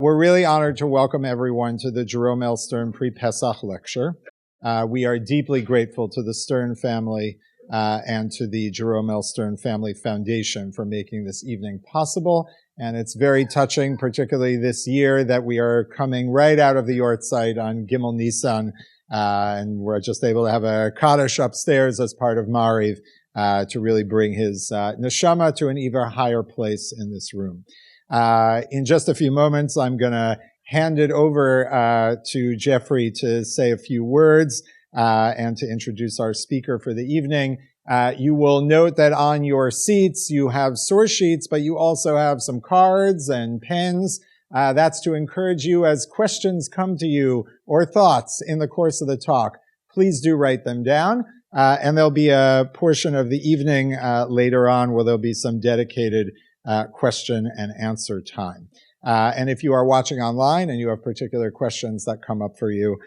We're really honored to welcome everyone to the Jerome L. Stern Pre-Pesach Lecture. We are deeply grateful to the Stern family and to the Jerome L. Stern Family Foundation for making this evening possible. And it's very touching, particularly this year, that we are coming right out of the Yort site on Gimel Nisan, and we're just able to have a Kaddish upstairs as part of Mariv to really bring his neshama to an even higher place in this room. In just a few moments, I'm going to hand it over to Jeffrey to say a few words and to introduce our speaker for the evening. You will note that on your seats you have source sheets, but you also have some cards and pens. That's to encourage you as questions come to you or thoughts in the course of the talk. Please do write them down. And there'll be a portion of the evening later on where there'll be some dedicated question and answer time. And if you are watching online and you have particular questions that come up for you,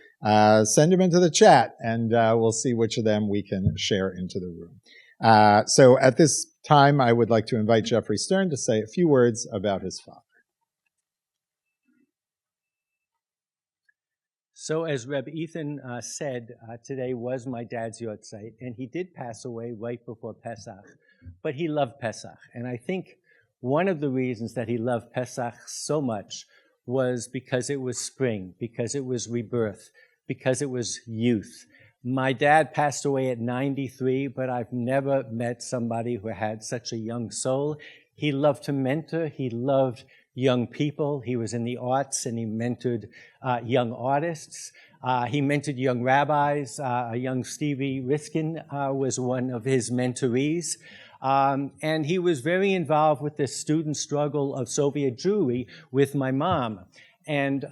send them into the chat and we'll see which of them we can share into the room. So at this time, I would like to invite Jeffrey Stern to say a few words about his father. So as Reb Ethan said, today was my dad's yortzeit, and he did pass away right before Pesach, but he loved Pesach. And I think one of the reasons that he loved Pesach so much was because it was spring, because it was rebirth, because it was youth. My dad passed away at 93, but I've never met somebody who had such a young soul. He loved to mentor. He loved young people. He was in the arts, and he mentored young artists. He mentored young rabbis. A young Stevie Riskin was one of his mentorees. And he was very involved with the student struggle of Soviet Jewry with my mom, and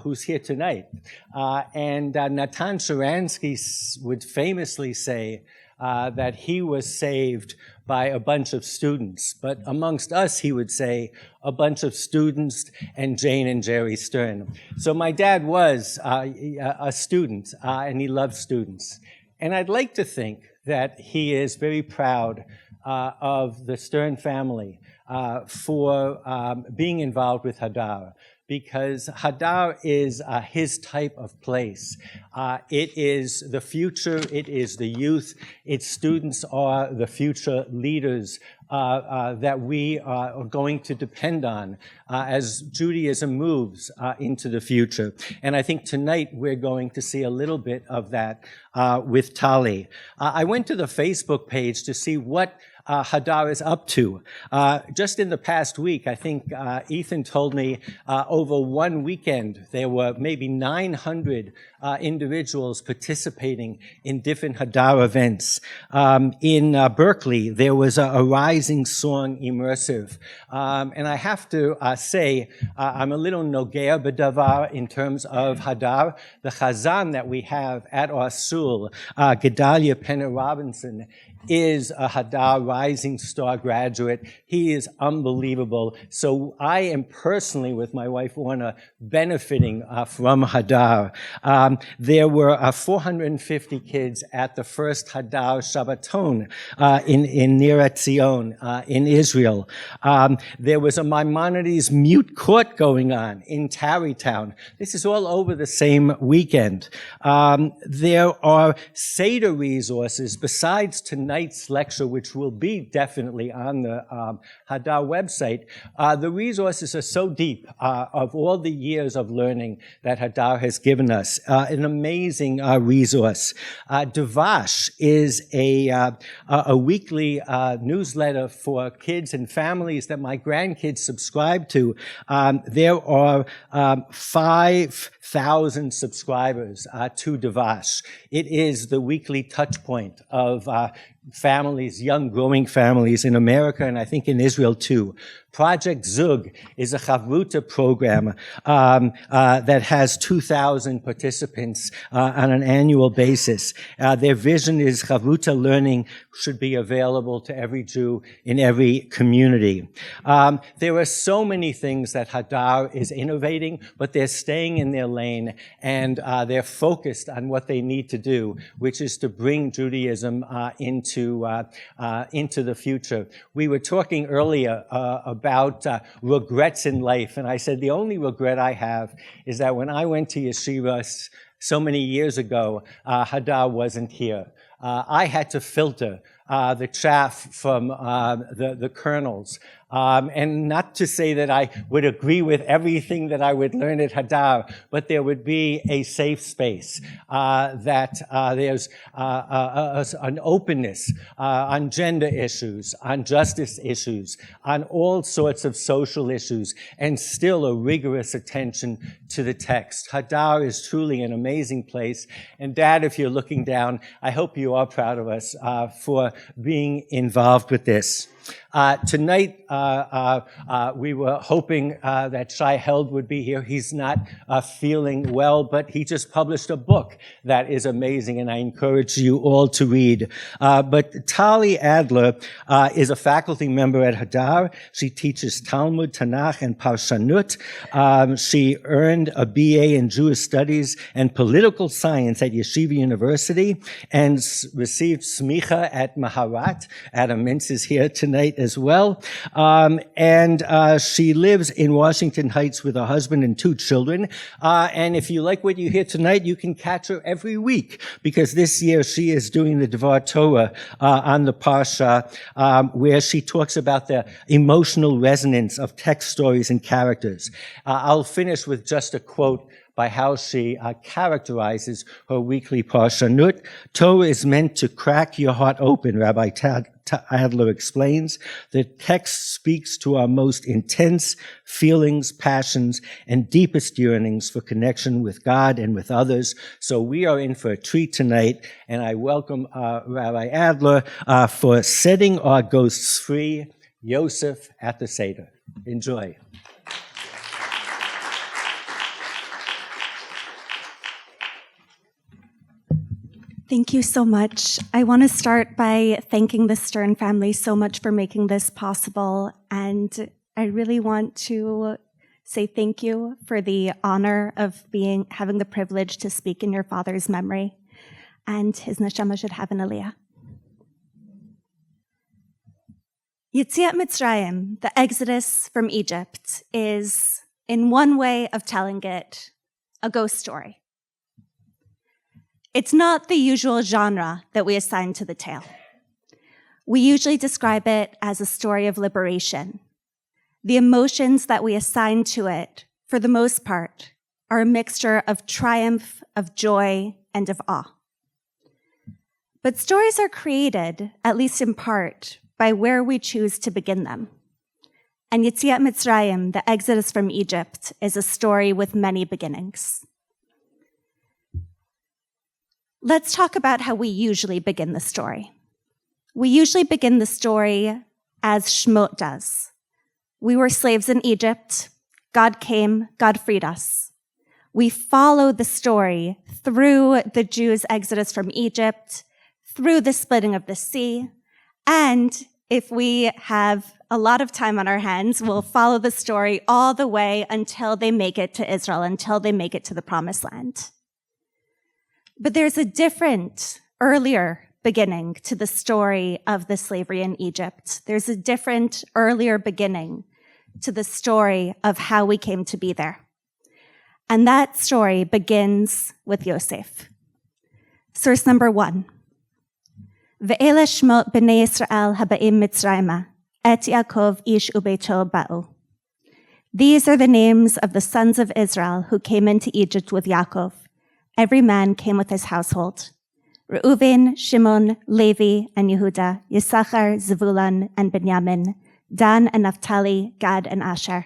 who's here tonight. And Natan Sharansky would famously say that he was saved by a bunch of students. But amongst us, he would say, a bunch of students and Jane and Jerry Stern. So my dad was a student, and he loved students. And I'd like to think that he is very proud of the Stern family for being involved with Haggadah, because Haggadah is his type of place. It is the future, it is the youth, its students are the future leaders that we are going to depend on as Judaism moves into the future. And I think tonight we're going to see a little bit of that with Tali. I went to the Facebook page to see what Haggadah is up to. Just in the past week, I think Ethan told me over one weekend there were maybe 900 individuals participating in different Haggadah events. In Berkeley, there was a Rising Song Immersive. And I have to say, I'm a little nogea b'davar in terms of Haggadah. The Chazan that we have at our Sul, Gedalia Penner Robinson, is a Haggadah Rising Star graduate. He is unbelievable. So I am personally, with my wife Warner, benefiting from Haggadah. There were 450 kids at the first Haggadah Shabbaton in Nir Etzion in Israel. There was a Maimonides mute court going on in Tarrytown. This is all over the same weekend. There are Seder resources besides tonight's lecture, which will be definitely on the Haggadah website. The resources are so deep of all the years of learning that Haggadah has given us. An amazing resource. Devash is a weekly newsletter for kids and families that my grandkids subscribe to. There are 5,000 subscribers to Devash. It is the weekly touch point of families, young growing families in America, and I think in Israel too. Project Zug is a Chavruta program that has 2,000 participants on an annual basis. Their vision is Chavruta learning should be available to every Jew in every community. There are so many things that Haggadah is innovating, but they're staying in their lane, and they're focused on what they need to do, which is to bring Judaism into the future. We were talking earlier about about regrets in life. And I said, the only regret I have is that when I went to yeshiva so many years ago, Haggadah wasn't here. I had to filter the chaff from the kernels. And not to say that I would agree with everything that I would learn at Haggadah, but there would be a safe space, that there's an openness on gender issues, on justice issues, on all sorts of social issues, and still a rigorous attention to the text. Haggadah is truly an amazing place. And Dad, if you're looking down, I hope you are proud of us for being involved with this. Tonight, we were hoping that Shai Held would be here. He's not feeling well, but he just published a book that is amazing, and I encourage you all to read. But Tali Adler is a faculty member at Haggadah. She teaches Talmud, Tanakh, and Parshanut. She earned a BA in Jewish Studies and Political Science at Yeshiva University and received smicha at Maharat. Adam Mintz is here tonight as well. She lives in Washington Heights with her husband and 2 children. And if you like what you hear tonight, you can catch her every week, because this year she is doing the Dvar Torah on the Parsha, where she talks about the emotional resonance of text stories and characters. I'll finish with just a quote by how she characterizes her weekly Parshanut. Torah is meant to crack your heart open, Rabbi Adler explains. The text speaks to our most intense feelings, passions, and deepest yearnings for connection with God and with others. So we are in for a treat tonight, and I welcome Rabbi Adler for setting our ghosts free, Yosef at the Seder. Enjoy. Thank you so much. I want to start by thanking the Stern family so much for making this possible. And I really want to say thank you for the honor of having the privilege to speak in your father's memory. And his neshama should have an aliyah. Yetziat Mitzrayim, the exodus from Egypt, is, in one way of telling it, a ghost story. It's not the usual genre that we assign to the tale. We usually describe it as a story of liberation. The emotions that we assign to it, for the most part, are a mixture of triumph, of joy, and of awe. But stories are created, at least in part, by where we choose to begin them. And Yetziat Mitzrayim, the exodus from Egypt, is a story with many beginnings. Let's talk about how we usually begin the story. We usually begin the story as Shmot does. We were slaves in Egypt. God came, God freed us. We follow the story through the Jews' exodus from Egypt, through the splitting of the sea, and if we have a lot of time on our hands, we'll follow the story all the way until they make it to Israel, until they make it to the Promised Land. But there's a different, earlier beginning to the story of the slavery in Egypt. There's a different, earlier beginning to the story of how we came to be there. And that story begins with Yosef. Source number 1. Ve'ele shmot b'nei Yisrael haba'im Mitzrayma, et Yaakov ish ubeito ba'u. These are the names of the sons of Israel who came into Egypt with Yaakov. Every man came with his household. Reuven, Shimon, Levi, and Yehuda, Yisachar, Zevulun, and Benjamin, Dan and Naphtali, Gad and Asher.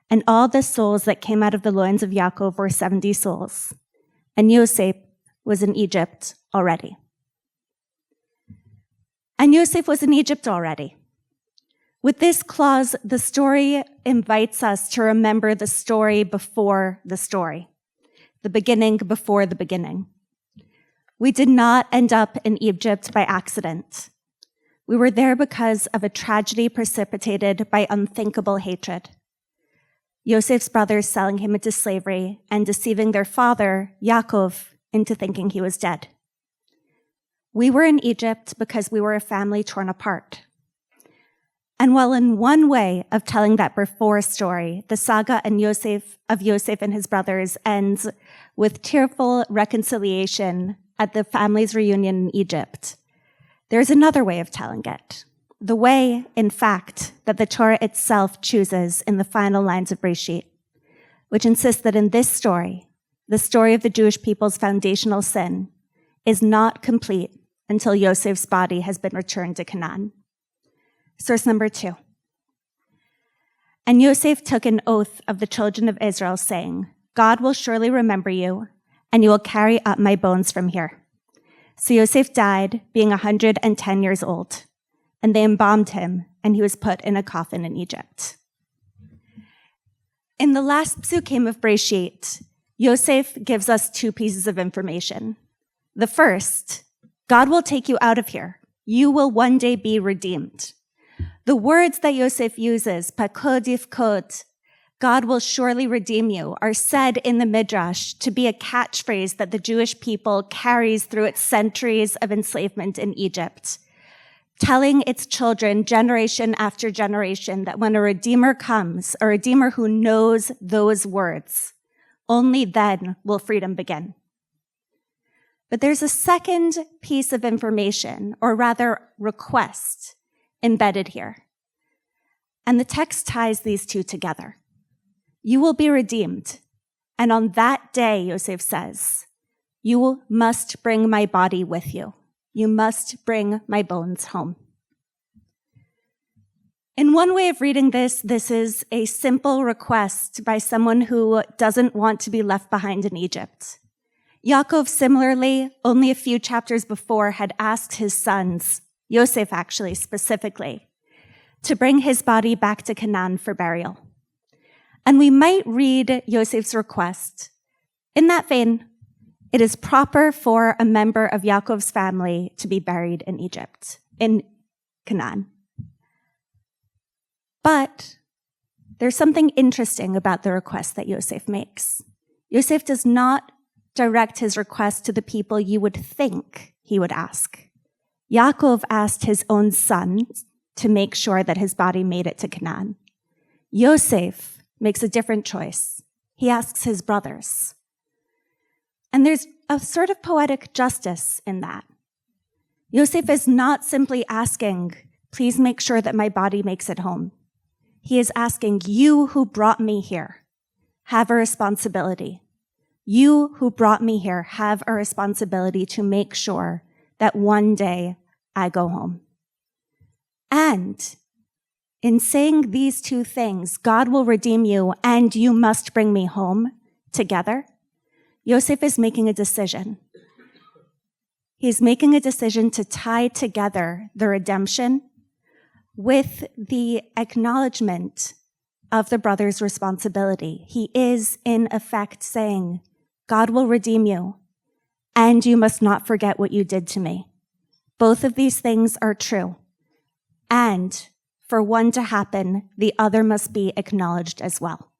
And all the souls that came out of the loins of Yaakov were 70 souls. And Yosef was in Egypt already. And Yosef was in Egypt already. With this clause, the story invites us to remember the story before the story. The beginning before the beginning. We did not end up in Egypt by accident. We were there because of a tragedy precipitated by unthinkable hatred. Yosef's brothers selling him into slavery and deceiving their father, Yaakov, into thinking he was dead. We were in Egypt because we were a family torn apart. And while in one way of telling that before story, the saga of Yosef and his brothers ends with tearful reconciliation at the family's reunion in Egypt, there's another way of telling it. The way, in fact, that the Torah itself chooses in the final lines of Breshit, which insists that in this story, the story of the Jewish people's foundational sin is not complete until Yosef's body has been returned to Canaan. Source number 2. And Yosef took an oath of the children of Israel, saying, God will surely remember you, and you will carry up my bones from here. So Yosef died, being 110 years old, and they embalmed him, and he was put in a coffin in Egypt. In the last psukim of Breshit, Yosef gives us 2 pieces of information. The first, God will take you out of here. You will one day be redeemed. The words that Yosef uses, pakod yifkod, God will surely redeem you, are said in the Midrash to be a catchphrase that the Jewish people carries through its centuries of enslavement in Egypt, telling its children generation after generation that when a Redeemer comes, a Redeemer who knows those words, only then will freedom begin. But there's a second piece of information, or rather request, embedded here. And the text ties these 2 together. You will be redeemed, and on that day, Yosef says, you must bring my body with you. You must bring my bones home. In one way of reading this is a simple request by someone who doesn't want to be left behind in Egypt. Yaakov, similarly, only a few chapters before, had asked his sons, Yosef actually specifically, to bring his body back to Canaan for burial. And we might read Yosef's request in that vein. It is proper for a member of Yaakov's family to be buried in Egypt, in Canaan. But there's something interesting about the request that Yosef makes. Yosef does not direct his request to the people you would think he would ask. Yaakov asked his own son to make sure that his body made it to Canaan. Yosef makes a different choice. He asks his brothers. And there's a sort of poetic justice in that. Yosef is not simply asking, please make sure that my body makes it home. He is asking, you who brought me here have a responsibility. You who brought me here have a responsibility to make sure that one day I go home. And in saying these 2 things, God will redeem you and you must bring me home together, Yosef is making a decision. He's making a decision to tie together the redemption with the acknowledgement of the brother's responsibility. He is, in effect, saying, God will redeem you, and you must not forget what you did to me. Both of these things are true. And for one to happen, the other must be acknowledged as well.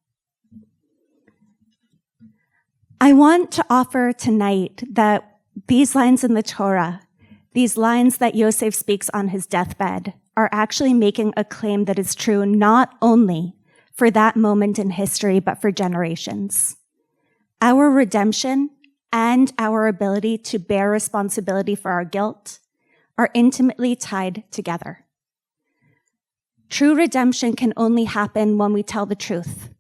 I want to offer tonight that these lines in the Torah, these lines that Yosef speaks on his deathbed, are actually making a claim that is true not only for that moment in history, but for generations. Our redemption and our ability to bear responsibility for our guilt are intimately tied together. True redemption can only happen when we tell the truth.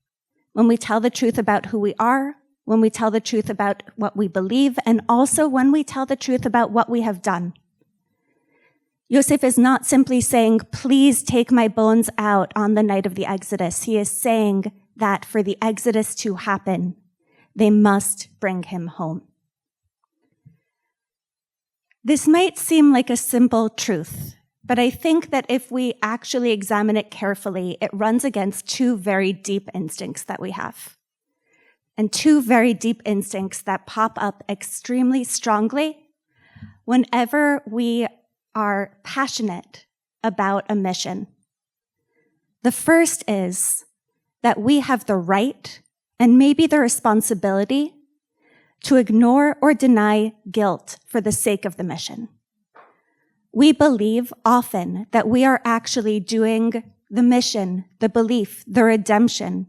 When we tell the truth about who we are, when we tell the truth about what we believe, and also when we tell the truth about what we have done. Yosef is not simply saying, please take my bones out on the night of the Exodus. He is saying that for the Exodus to happen, they must bring him home. This might seem like a simple truth, but I think that if we actually examine it carefully, it runs against 2 very deep instincts that we have. And 2 very deep instincts that pop up extremely strongly whenever we are passionate about a mission. The first is that we have the right and maybe the responsibility to ignore or deny guilt for the sake of the mission. we believe often that we are actually doing the mission, the belief, the redemption,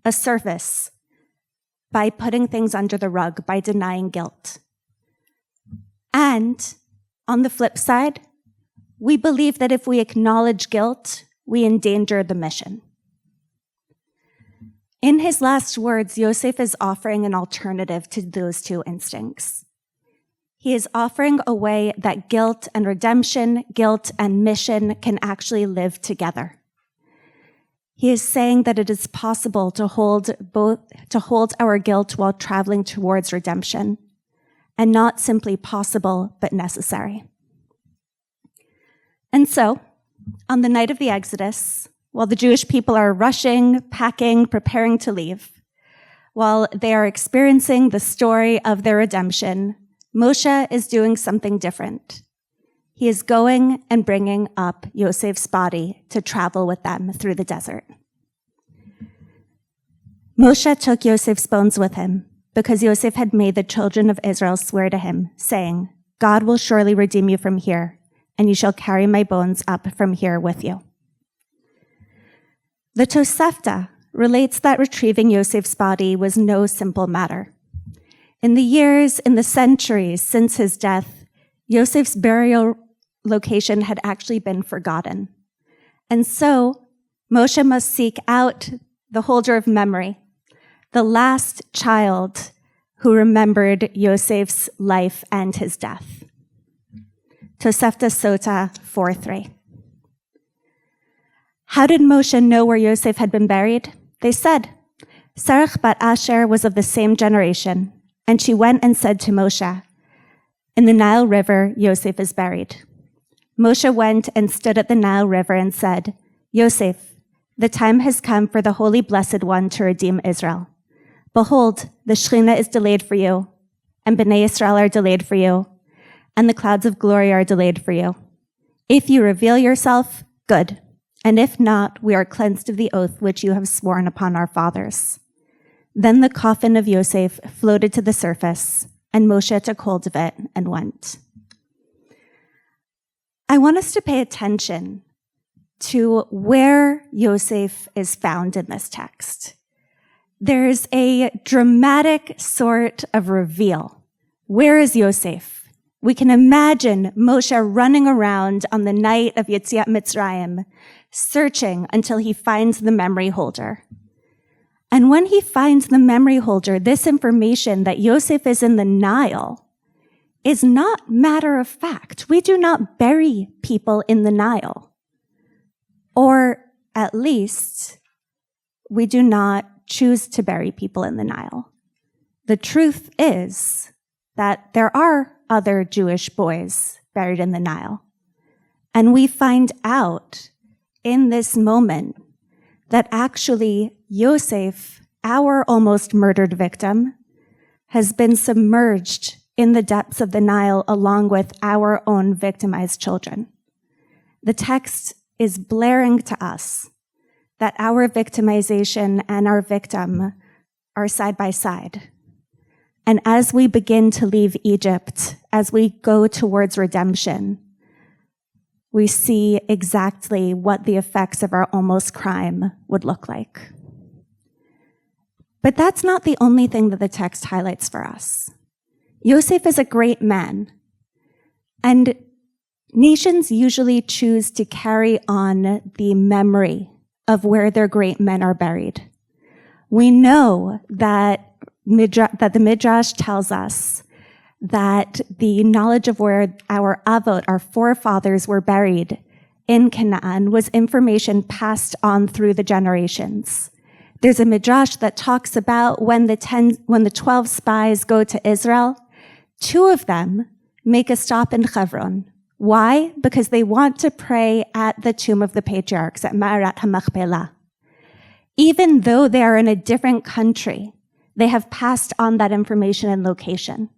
a service by putting things under the rug, by denying guilt. And on the flip side, we believe that if we acknowledge guilt, we endanger the mission. In his last words, Yosef is offering an alternative to those two instincts. He is offering a way that guilt and redemption, guilt and mission can actually live together. He is saying that it is possible to hold our guilt while traveling towards redemption, and not simply possible, but necessary. And so, on the night of the Exodus, while the Jewish people are rushing, packing, preparing to leave, while they are experiencing the story of their redemption, Moshe is doing something different. He is going and bringing up Yosef's body to travel with them through the desert. Moshe took Yosef's bones with him because Yosef had made the children of Israel swear to him, saying, "God will surely redeem you from here, and you shall carry my bones up from here with you." The Tosefta relates that retrieving Yosef's body was no simple matter. In the centuries since his death, Yosef's burial location had actually been forgotten. And so Moshe must seek out the holder of memory, the last child who remembered Yosef's life and his death. Tosefta Sota 4:3. How did Moshe know where Yosef had been buried? They said, Sarach bat Asher was of the same generation, and she went and said to Moshe, "In the Nile River, Yosef is buried." Moshe went and stood at the Nile River and said, "Yosef, the time has come for the Holy Blessed One to redeem Israel. Behold, the Shekhinah is delayed for you, and Bnei Israel are delayed for you, and the clouds of glory are delayed for you. If you reveal yourself, good, and if not, we are cleansed of the oath which you have sworn upon our fathers." Then the coffin of Yosef floated to the surface, and Moshe took hold of it and went. I want us to pay attention to where Yosef is found in this text. There's a dramatic sort of reveal. Where is Yosef? We can imagine Moshe running around on the night of Yetziat Mitzrayim, searching until he finds the memory holder. And when he finds the memory holder, this information that Yosef is in the Nile is not matter of fact. We do not bury people in the Nile. Or at least, we do not choose to bury people in the Nile. The truth is that there are other Jewish boys buried in the Nile. And we find out in this moment that actually Yosef, our almost murdered victim, has been submerged in the depths of the Nile along with our own victimized children. The text is blaring to us that our victimization and our victim are side by side. And as we begin to leave Egypt, as we go towards redemption, we see exactly what the effects of our almost crime would look like. But that's not the only thing that the text highlights for us. Yosef is a great man, and nations usually choose to carry on the memory of where their great men are buried. We know that the Midrash tells us that the knowledge of where our avot, our forefathers, were buried in Canaan was information passed on through the generations. There's a Midrash that talks about when the 12 spies go to Israel, 2 of them make a stop in Hebron. Why? Because they want to pray at the tomb of the patriarchs, at Ma'arat HaMachpelah. Even though they are in a different country, they have passed on that information and location.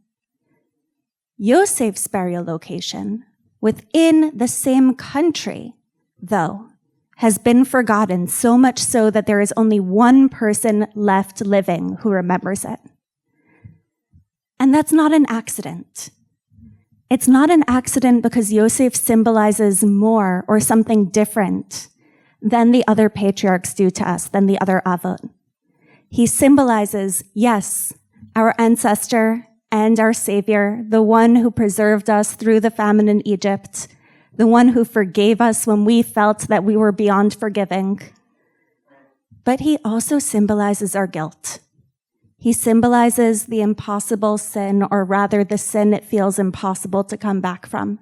Yosef's burial location, within the same country, though, has been forgotten, so much so that there is only one person left living who remembers it. And that's not an accident. It's not an accident because Yosef symbolizes more or something different than the other patriarchs do to us, than the other Avot. He symbolizes, yes, our ancestor and our Savior, the one who preserved us through the famine in Egypt, the one who forgave us when we felt that we were beyond forgiving. But he also symbolizes our guilt. He symbolizes the impossible sin, or rather the sin it feels impossible to come back from.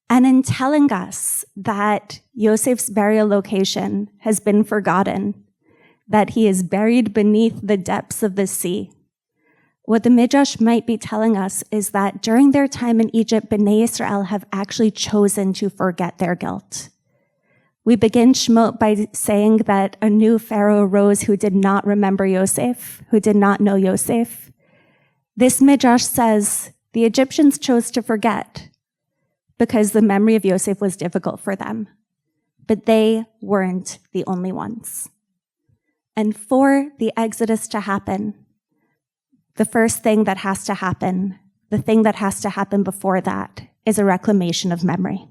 And in telling us that Yosef's burial location has been forgotten, that he is buried beneath the depths of the sea, what the Midrash might be telling us is that during their time in Egypt, Bnei Israel have actually chosen to forget their guilt. We begin Shemot by saying that a new Pharaoh arose who did not remember Yosef, who did not know Yosef. This Midrash says the Egyptians chose to forget because the memory of Yosef was difficult for them. But they weren't the only ones. And for the Exodus to happen, the first thing that has to happen, the thing that has to happen before that, is a reclamation of memory.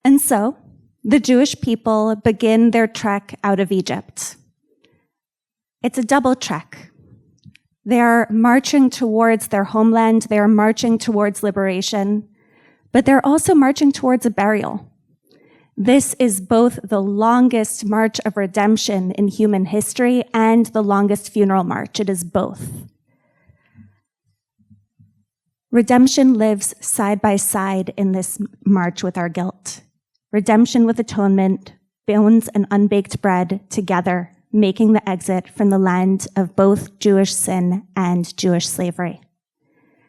And so, the Jewish people begin their trek out of Egypt. It's a double trek. They are marching towards their homeland, they are marching towards liberation, but they're also marching towards a burial. This is both the longest march of redemption in human history and the longest funeral march. It is both. Redemption lives side by side in this march with our guilt. Redemption with atonement, bones and unbaked bread together, making the exit from the land of both Jewish sin and Jewish slavery.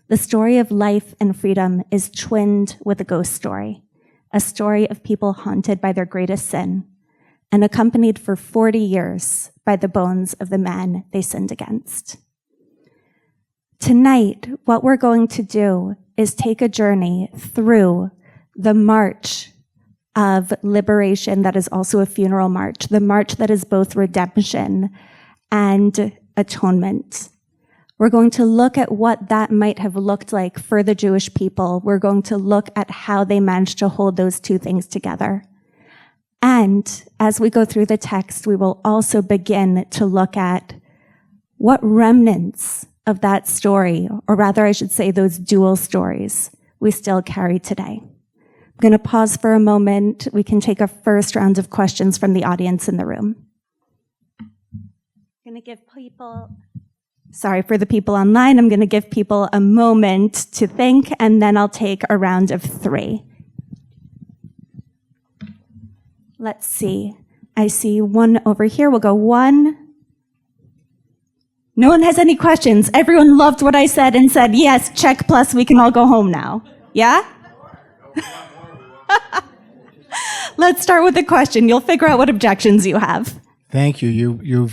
The story of life and freedom is twinned with a ghost story, a story of people haunted by their greatest sin, and accompanied for 40 years by the bones of the man they sinned against. Tonight, what we're going to do is take a journey through the march of liberation that is also a funeral march, the march that is both redemption and atonement. We're going to look at what that might have looked like for the Jewish people. We're going to look at how they managed to hold those two things together. And as we go through the text, we will also begin to look at what remnants of that story, or rather I should say those dual stories, we still carry today. I'm going to pause for a moment. We can take a first round of questions from the audience in the room. I'm going to give people... Sorry for the people online. I'm going to give people a moment to think, and then I'll take a round of 3. Let's see. I see one over here. We'll go 1. No one has any questions. Everyone loved what I said and said, yes, check, plus we can all go home now. Yeah? Let's start with a question. You'll figure out what objections you have. Thank you. You're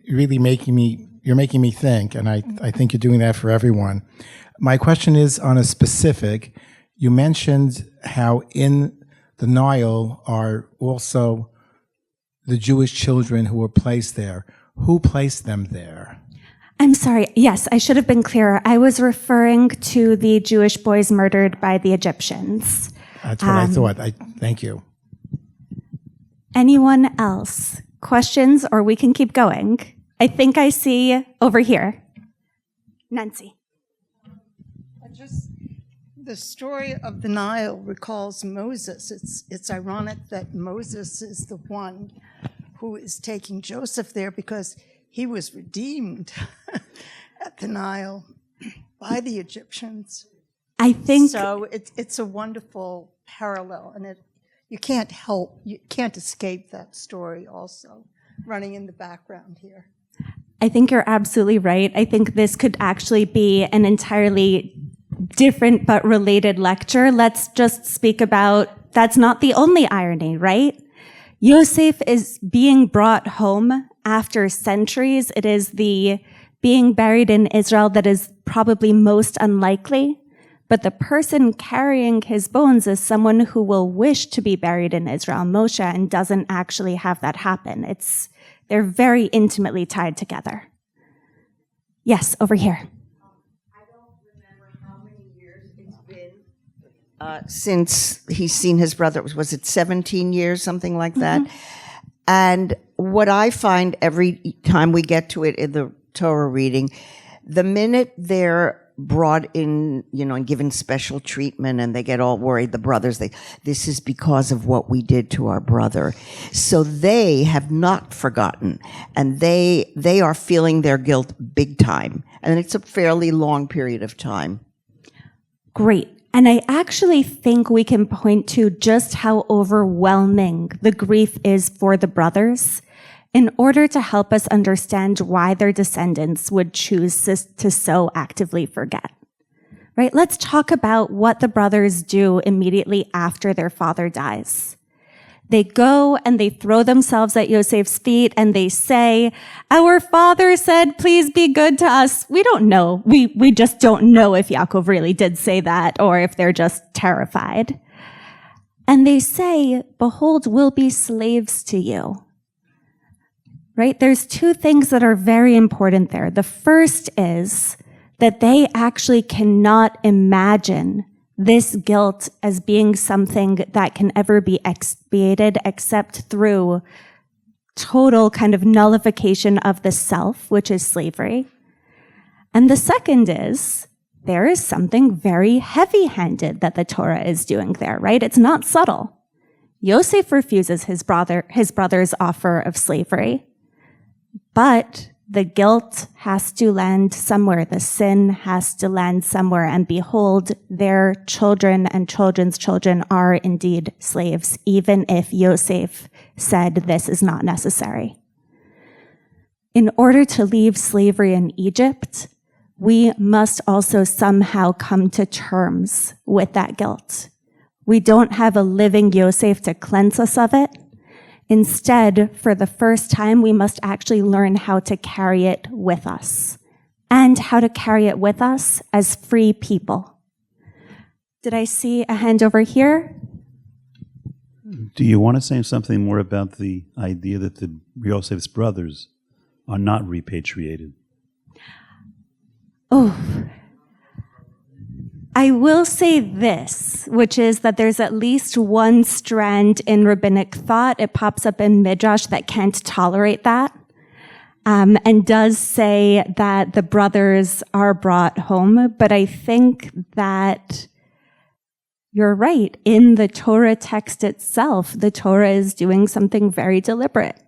really making me think, and I think you're doing that for everyone. My question is on a specific. You mentioned how in the Nile are also the Jewish children who were placed there. Who placed them there? I'm sorry. Yes, I should have been clearer. I was referring to the Jewish boys murdered by the Egyptians. That's what I thought. Thank you. Anyone else? Questions, or we can keep going? I think I see over here. Nancy. Just the story of the Nile recalls Moses. It's ironic that Moses is the one who is taking Joseph there because he was redeemed at the Nile by the Egyptians. I think so. It's a wonderful parallel, and you can't escape that story also running in the background here. I think you're absolutely right. I think this could actually be an entirely different but related lecture. Let's just speak about, that's not the only irony, right? Yosef is being brought home after centuries. It is the being buried in Israel that is probably most unlikely. But the person carrying his bones is someone who will wish to be buried in Israel, Moshe, and doesn't actually have that happen. They're very intimately tied together. Yes, over here. I don't remember since he's seen his brother. Was it 17 years, something like that? And what I find every time we get to it in the Torah reading, the minute they're brought in, and given special treatment and they get all worried, the brothers, this is because of what we did to our brother. So they have not forgotten, and they are feeling their guilt big time. And it's a fairly long period of time. Great. And I actually think we can point to just how overwhelming the grief is for the brothers in order to help us understand why their descendants would choose to so actively forget. Right? Let's talk about what the brothers do immediately after their father dies. They go and they throw themselves at Yosef's feet and they say, "Our father said, please be good to us." We don't know. We just don't know if Yaakov really did say that or if they're just terrified. And they say, "Behold, we'll be slaves to you." Right? There's two things that are very important there. The first is that they actually cannot imagine this guilt as being something that can ever be expiated except through total kind of nullification of the self, which is slavery. And the second is there is something very heavy-handed that the Torah is doing there, right? It's not subtle. Yosef refuses his brother's offer of slavery, but the guilt has to land somewhere. The sin has to land somewhere. And behold, their children and children's children are indeed slaves, even if Yosef said this is not necessary. In order to leave slavery in Egypt, we must also somehow come to terms with that guilt. We don't have a living Yosef to cleanse us of it. Instead, for the first time, we must actually learn how to carry it with us and how to carry it with us as free people. Did I see a hand over here? Do you want to say something more about the idea that the Yosef's brothers are not repatriated? Oh, I will say this, which is that there's at least one strand in rabbinic thought. It pops up in Midrash that can't tolerate that, and does say that the brothers are brought home. But I think that you're right. In the Torah text itself, the Torah is doing something very deliberate.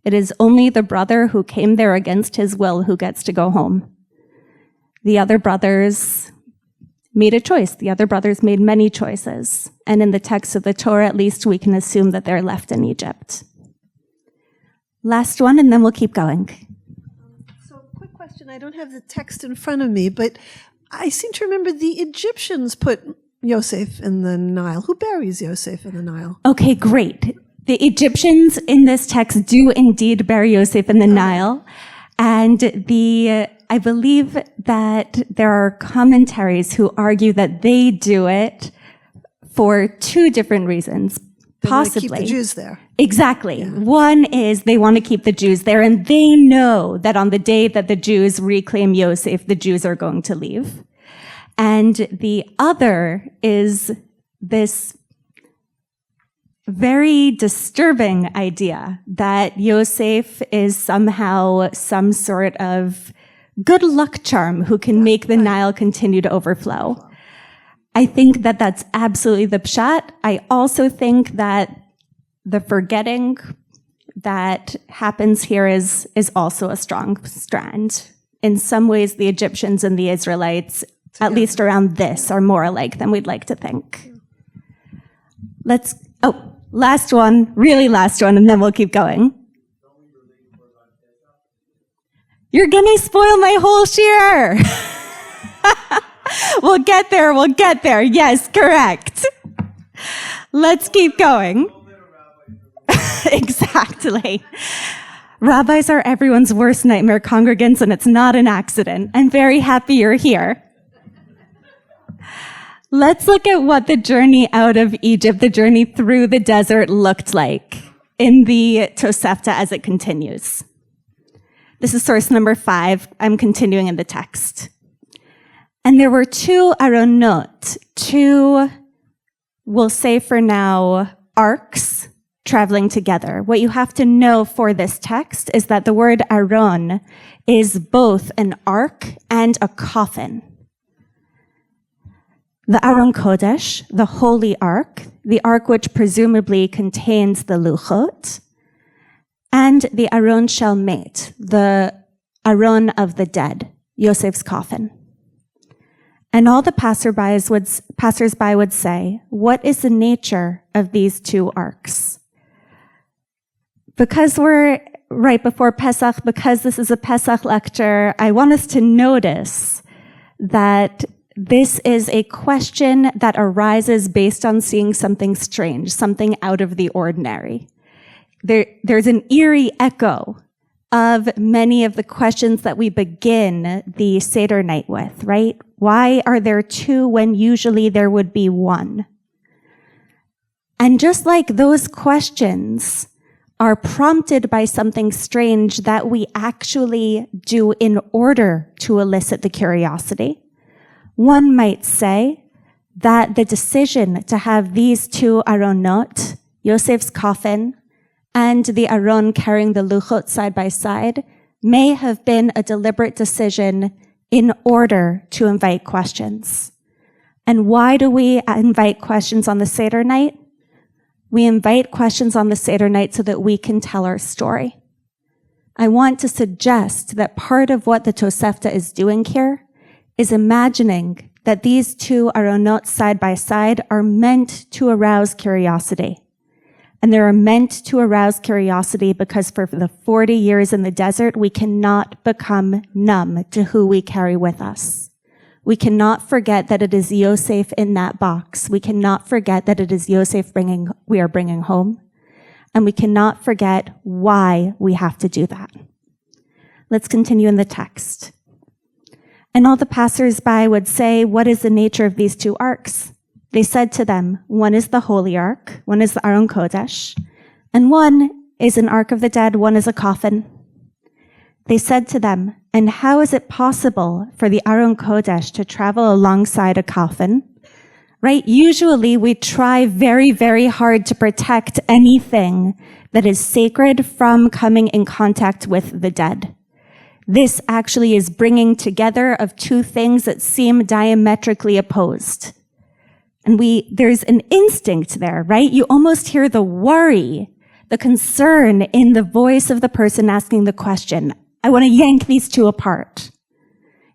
It is only the brother who came there against his will who gets to go home. The other brothers made a choice. The other brothers made many choices. And in the text of the Torah, at least, we can assume that they're left in Egypt. Last one, and then we'll keep going. So, quick question. I don't have the text in front of me, but I seem to remember the Egyptians put Yosef in the Nile. Who buries Yosef in the Nile? Okay, great. The Egyptians in this text do indeed bury Yosef in the Nile. And I believe that there are commentaries who argue that they do it for two different reasons. They Possibly. want to keep the Jews there. Exactly. Yeah. One is they want to keep the Jews there, and they know that on the day that the Jews reclaim Yosef, the Jews are going to leave. And the other is this very disturbing idea that Yosef is somehow some sort of good luck charm who can make the Nile continue to overflow. I think that that's absolutely the pshat. I also think that the forgetting that happens here is also a strong strand. In some ways, the Egyptians and the Israelites, at least around this, are more alike than we'd like to think. Last one, really last one, and then we'll keep going. You're gonna spoil my whole shir. We'll get there. Yes, correct. Let's keep going. Exactly. Rabbis are everyone's worst nightmare congregants, and it's not an accident. I'm very happy you're here. Let's look at what the journey out of Egypt, the journey through the desert looked like in the Tosefta as it continues. This is source number 5. I'm continuing in the text. And there were 2 aronot, 2 we'll say for now, arks traveling together. What you have to know for this text is that the word aron is both an ark and a coffin. The Aron Kodesh, the holy ark, the ark which presumably contains the luchot, and the Aron Shalmet, the Aron of the dead, Yosef's coffin. And all the passersby would say, what is the nature of these two arks? Because we're right before Pesach, because this is a Pesach lecture, I want us to notice that this is a question that arises based on seeing something strange, something out of the ordinary. There's an eerie echo of many of the questions that we begin the Seder night with, right? Why are there two when usually there would be one? And just like those questions are prompted by something strange that we actually do in order to elicit the curiosity, one might say that the decision to have these two aronot, Yosef's coffin, and the aron carrying the luchot side by side, may have been a deliberate decision in order to invite questions. And why do we invite questions on the Seder night? We invite questions on the Seder night so that we can tell our story. I want to suggest that part of what the Tosefta is doing here is imagining that these two aronot side by side are meant to arouse curiosity. And they are meant to arouse curiosity because for the 40 years in the desert, we cannot become numb to who we carry with us. We cannot forget that it is Yosef in that box. We cannot forget that it is Yosef we are bringing home. And we cannot forget why we have to do that. Let's continue in the text. And all the passersby would say, what is the nature of these two arks? They said to them, one is the holy ark, one is the Aron Kodesh, and one is an ark of the dead, one is a coffin. They said to them, and how is it possible for the Aron Kodesh to travel alongside a coffin? Right? Usually we try very, very hard to protect anything that is sacred from coming in contact with the dead. This actually is bringing together of two things that seem diametrically opposed. And there's an instinct there, right? You almost hear the worry, the concern in the voice of the person asking the question. I want to yank these two apart.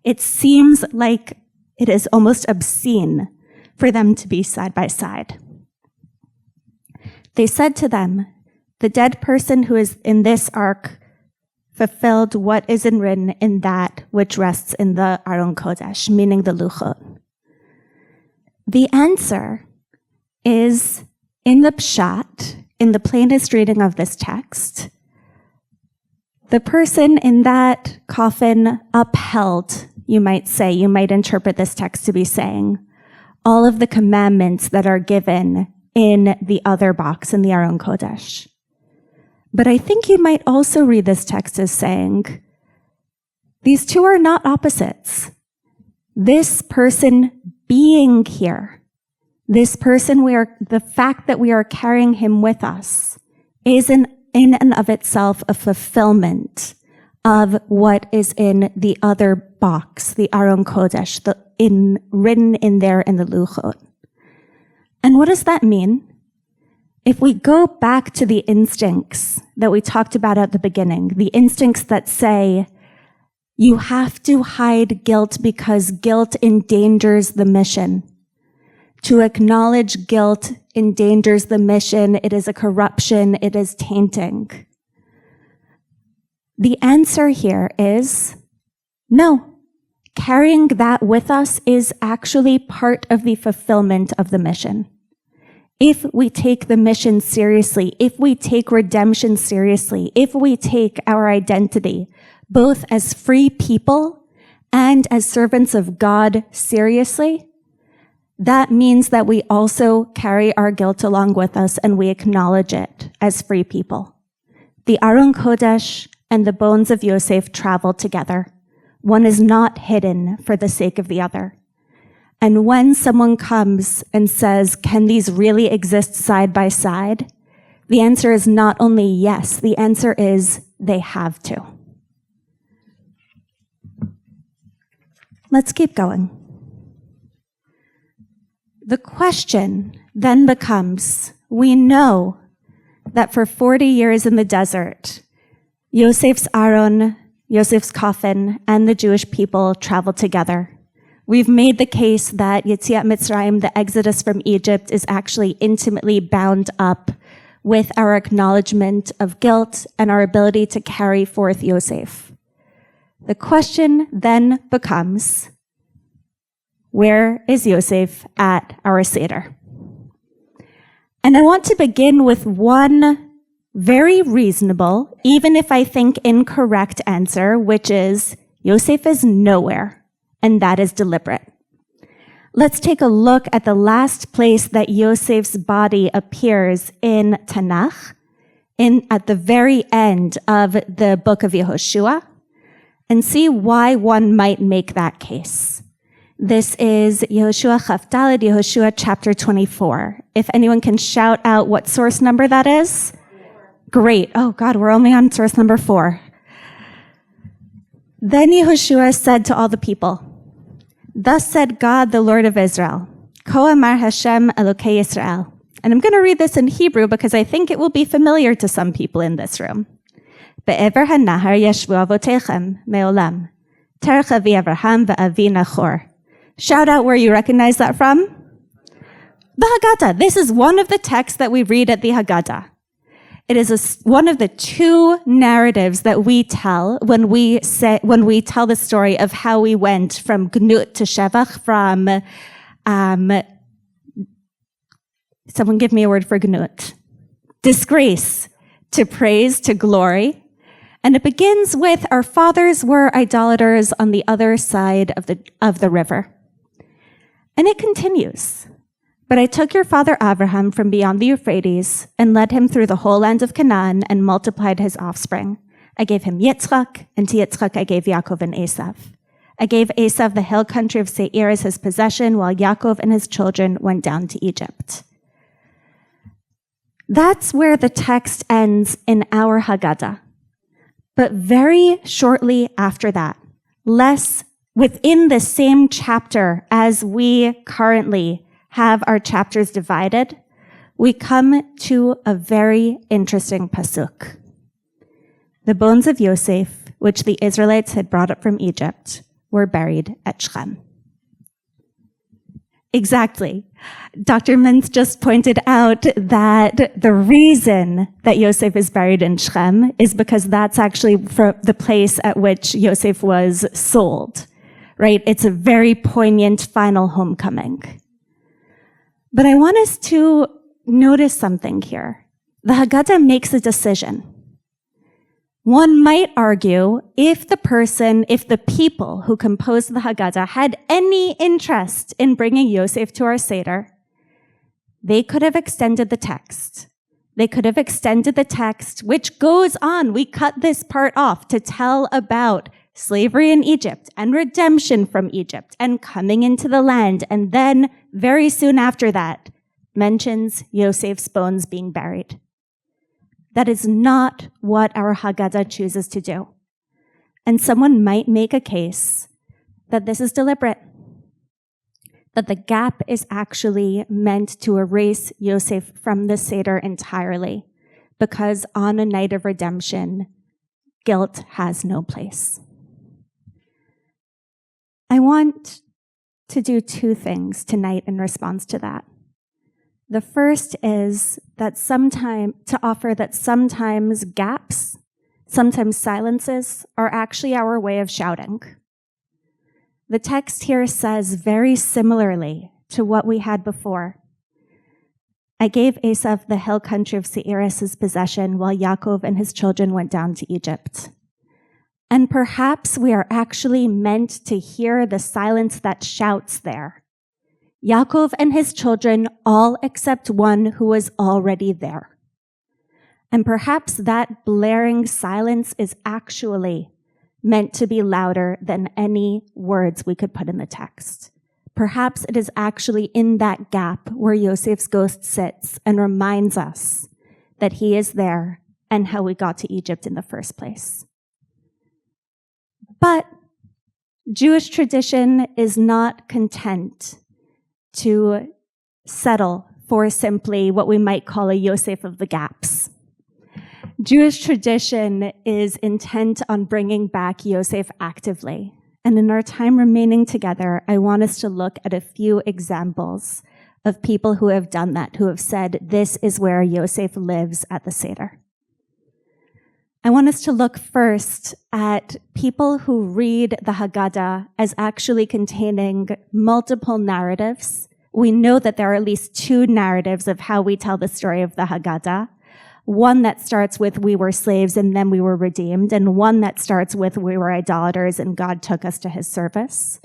It seems like it is almost obscene for them to be side by side. They said to them, the dead person who is in this ark fulfilled what is written in that which rests in the Aron Kodesh, meaning the luchot. The answer is in the pshat, in the plainest reading of this text. The person in that coffin upheld, you might say, you might interpret this text to be saying, all of the commandments that are given in the other box, in the Aron Kodesh. But I think you might also read this text as saying, these two are not opposites. This person being here, this person, the fact that we are carrying him with us is in and of itself a fulfillment of what is in the other box, the Aron Kodesh, written in there in the luchot. And what does that mean? If we go back to the instincts that we talked about at the beginning, the instincts that say, you have to hide guilt because guilt endangers the mission. To acknowledge guilt endangers the mission. It is a corruption. It is tainting. The answer here is no. Carrying that with us is actually part of the fulfillment of the mission. If we take the mission seriously, if we take redemption seriously, if we take our identity, both as free people and as servants of God seriously, that means that we also carry our guilt along with us and we acknowledge it as free people. The Aron Kodesh and the bones of Yosef travel together. One is not hidden for the sake of the other. And when someone comes and says, can these really exist side by side? The answer is not only yes, the answer is they have to. Let's keep going. The question then becomes, we know that for 40 years in the desert, Yosef's Aron, Yosef's coffin, and the Jewish people traveled together. We've made the case that Yetziat Mitzrayim, the exodus from Egypt, is actually intimately bound up with our acknowledgement of guilt and our ability to carry forth Yosef. The question then becomes, where is Yosef at our Seder? And I want to begin with one very reasonable, even if I think incorrect answer, which is Yosef is nowhere, and that is deliberate. Let's take a look at the last place that Yosef's body appears in Tanakh, at the very end of the book of Yehoshua, and see why one might make that case. This is Yehoshua Chaf Daled, Yehoshua chapter 24. If anyone can shout out what source number that is. Great. Oh God, we're only on source number 4. Then Yehoshua said to all the people, thus said God, the Lord of Israel, Ko amar Hashem Elokei Yisrael. And I'm going to read this in Hebrew because I think it will be familiar to some people in this room. Be'ever hanahar yeshvu avotechem me'olam, terech avi Avraham ve'avi Nachor. Shout out where you recognize that from. The Haggadah. This is one of the texts that we read at the Haggadah. It is one of the 2 narratives that we tell when we tell the story of how we went from Gnut to Shevach, from someone give me a word for Gnut, disgrace, to praise, to glory. And it begins with, our fathers were idolaters on the other side of the river. And it continues. But I took your father Abraham from beyond the Euphrates and led him through the whole land of Canaan and multiplied his offspring. I gave him Yitzchak, and to Yitzchak I gave Yaakov and Esav. I gave Esav the hill country of Seir as his possession, while Yaakov and his children went down to Egypt. That's where the text ends in our Haggadah. But very shortly after that, within the same chapter as we currently have our chapters divided, we come to a very interesting pasuk. The bones of Yosef, which the Israelites had brought up from Egypt, were buried at Shechem. Exactly. Dr. Mintz just pointed out that the reason that Yosef is buried in Shechem is because that's actually the place at which Yosef was sold, right? It's a very poignant final homecoming. But I want us to notice something here. The Haggadah makes a decision. One might argue if the people who composed the Haggadah had any interest in bringing Yosef to our Seder, they could have extended the text. They could have extended the text, which goes on. We cut this part off to tell about slavery in Egypt and redemption from Egypt and coming into the land. And then very soon after that, mentions Yosef's bones being buried. That is not what our Haggadah chooses to do. And someone might make a case that this is deliberate, that the gap is actually meant to erase Yosef from the Seder entirely, because on a night of redemption, guilt has no place. I want to do 2 things tonight in response to that. The first is that sometimes gaps, sometimes silences, are actually our way of shouting. The text here says very similarly to what we had before. I gave Esav the hill country of Seir as his possession, while Yaakov and his children went down to Egypt. And perhaps we are actually meant to hear the silence that shouts there. Yaakov and his children, all except one who was already there. And perhaps that blaring silence is actually meant to be louder than any words we could put in the text. perhaps it is actually in that gap where Yosef's ghost sits and reminds us that he is there and how we got to Egypt in the first place. But Jewish tradition is not content to settle for simply what we might call a Yosef of the gaps. Jewish tradition is intent on bringing back Yosef actively. And in our time remaining together, I want us to look at a few examples of people who have done that, who have said, this is where Yosef lives at the Seder. I want us to look first at people who read the Haggadah as actually containing multiple narratives. We know that there are at least two narratives of how we tell the story of the Haggadah. One that starts with we were slaves and then we were redeemed, and one that starts with we were idolaters and God took us to his service.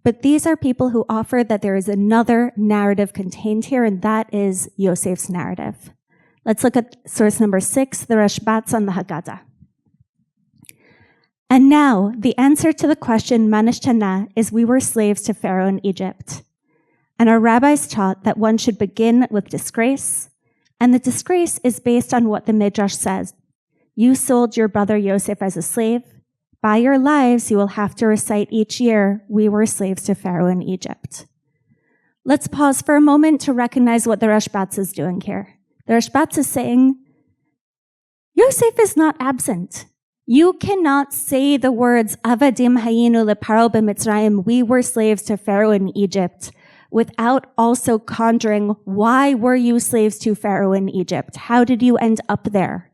But these are people who offer that there is another narrative contained here, and that is Yosef's narrative. Let's look at source number 6, the Rashbats on the Haggadah. And now, the answer to the question, Manishtana, is we were slaves to Pharaoh in Egypt. And our rabbis taught that one should begin with disgrace, and the disgrace is based on what the Midrash says. You sold your brother Yosef as a slave. By your lives, you will have to recite each year, we were slaves to Pharaoh in Egypt. Let's pause for a moment to recognize what the Rashbats is doing here. The Rashbats is saying, Yosef is not absent. You cannot say the words, Avadim hayinu leparo b'Mitzrayim, we were slaves to Pharaoh in Egypt, without also conjuring, why were you slaves to Pharaoh in Egypt? How did you end up there?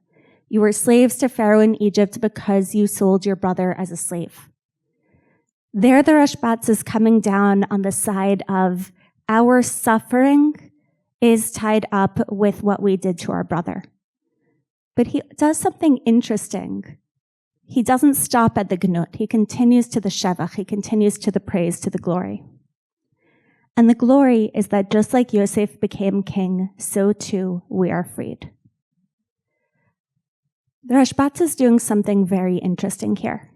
You were slaves to Pharaoh in Egypt because you sold your brother as a slave. There the Rashbats is coming down on the side of our suffering is tied up with what we did to our brother. But he does something interesting. He doesn't stop at the gnut. He continues to the shevach. He continues to the praise, to the glory. And the glory is that just like Yosef became king, so too we are freed. The Rashbats is doing something very interesting here.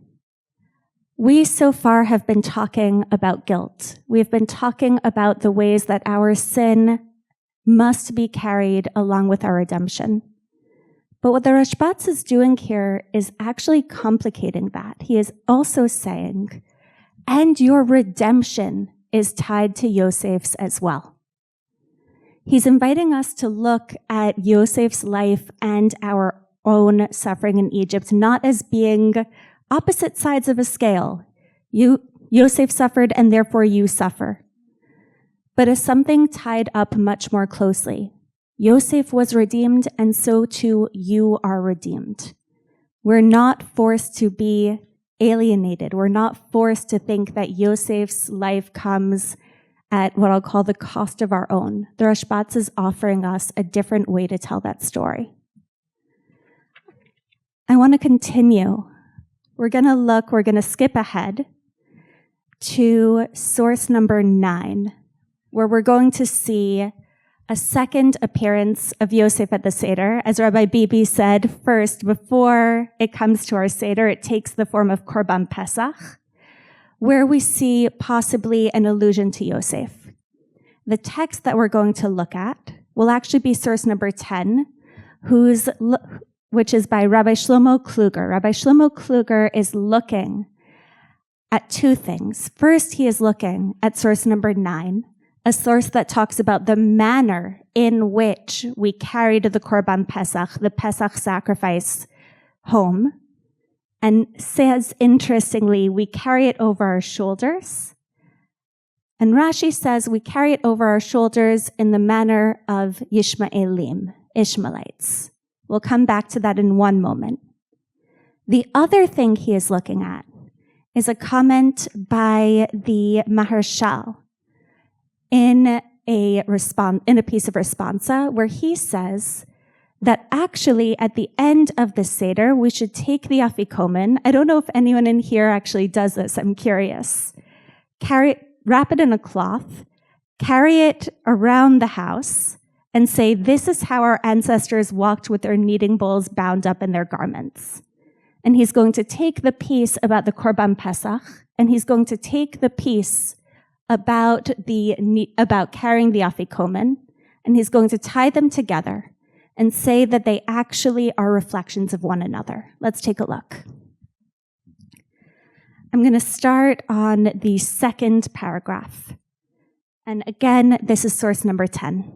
We so far have been talking about guilt. We've been talking about the ways that our sin must be carried along with our redemption. But what the Rashbats is doing here is actually complicating that. He is also saying, and your redemption is tied to Yosef's as well. He's inviting us to look at Yosef's life and our own suffering in Egypt, not as being opposite sides of a scale. Yosef suffered and therefore you suffer, but as something tied up much more closely. Yosef was redeemed and so too you are redeemed. We're not forced to be alienated. We're not forced to think that Yosef's life comes at what I'll call the cost of our own. The Rashbats is offering us a different way to tell that story. I want to continue. We're going to skip ahead to source number 9, where we're going to see a second appearance of Yosef at the Seder. As Rabbi Bibi said, first, before it comes to our Seder, it takes the form of Korban Pesach, where we see possibly an allusion to Yosef. The text that we're going to look at will actually be source number 10, which is by Rabbi Shlomo Kluger. Rabbi Shlomo Kluger is looking at two things. First, he is looking at source number 9, a source that talks about the manner in which we carried the Korban Pesach, the Pesach sacrifice, home, and says, interestingly, we carry it over our shoulders. And Rashi says we carry it over our shoulders in the manner of Yishmaelim, Ishmaelites. We'll come back to that in one moment. The other thing he is looking at is a comment by the Maharshal in a piece of responsa where he says that actually at the end of the Seder, we should take the afikomen. I don't know if anyone in here actually does this. I'm curious. Wrap it in a cloth, carry it around the house, and say, this is how our ancestors walked with their kneading bowls bound up in their garments. And he's going to take the piece about the Korban Pesach, and he's going to take the piece about carrying the afikomen, and he's going to tie them together and say that they actually are reflections of one another. Let's take a look. I'm going to start on the second paragraph. And again, this is source number 10.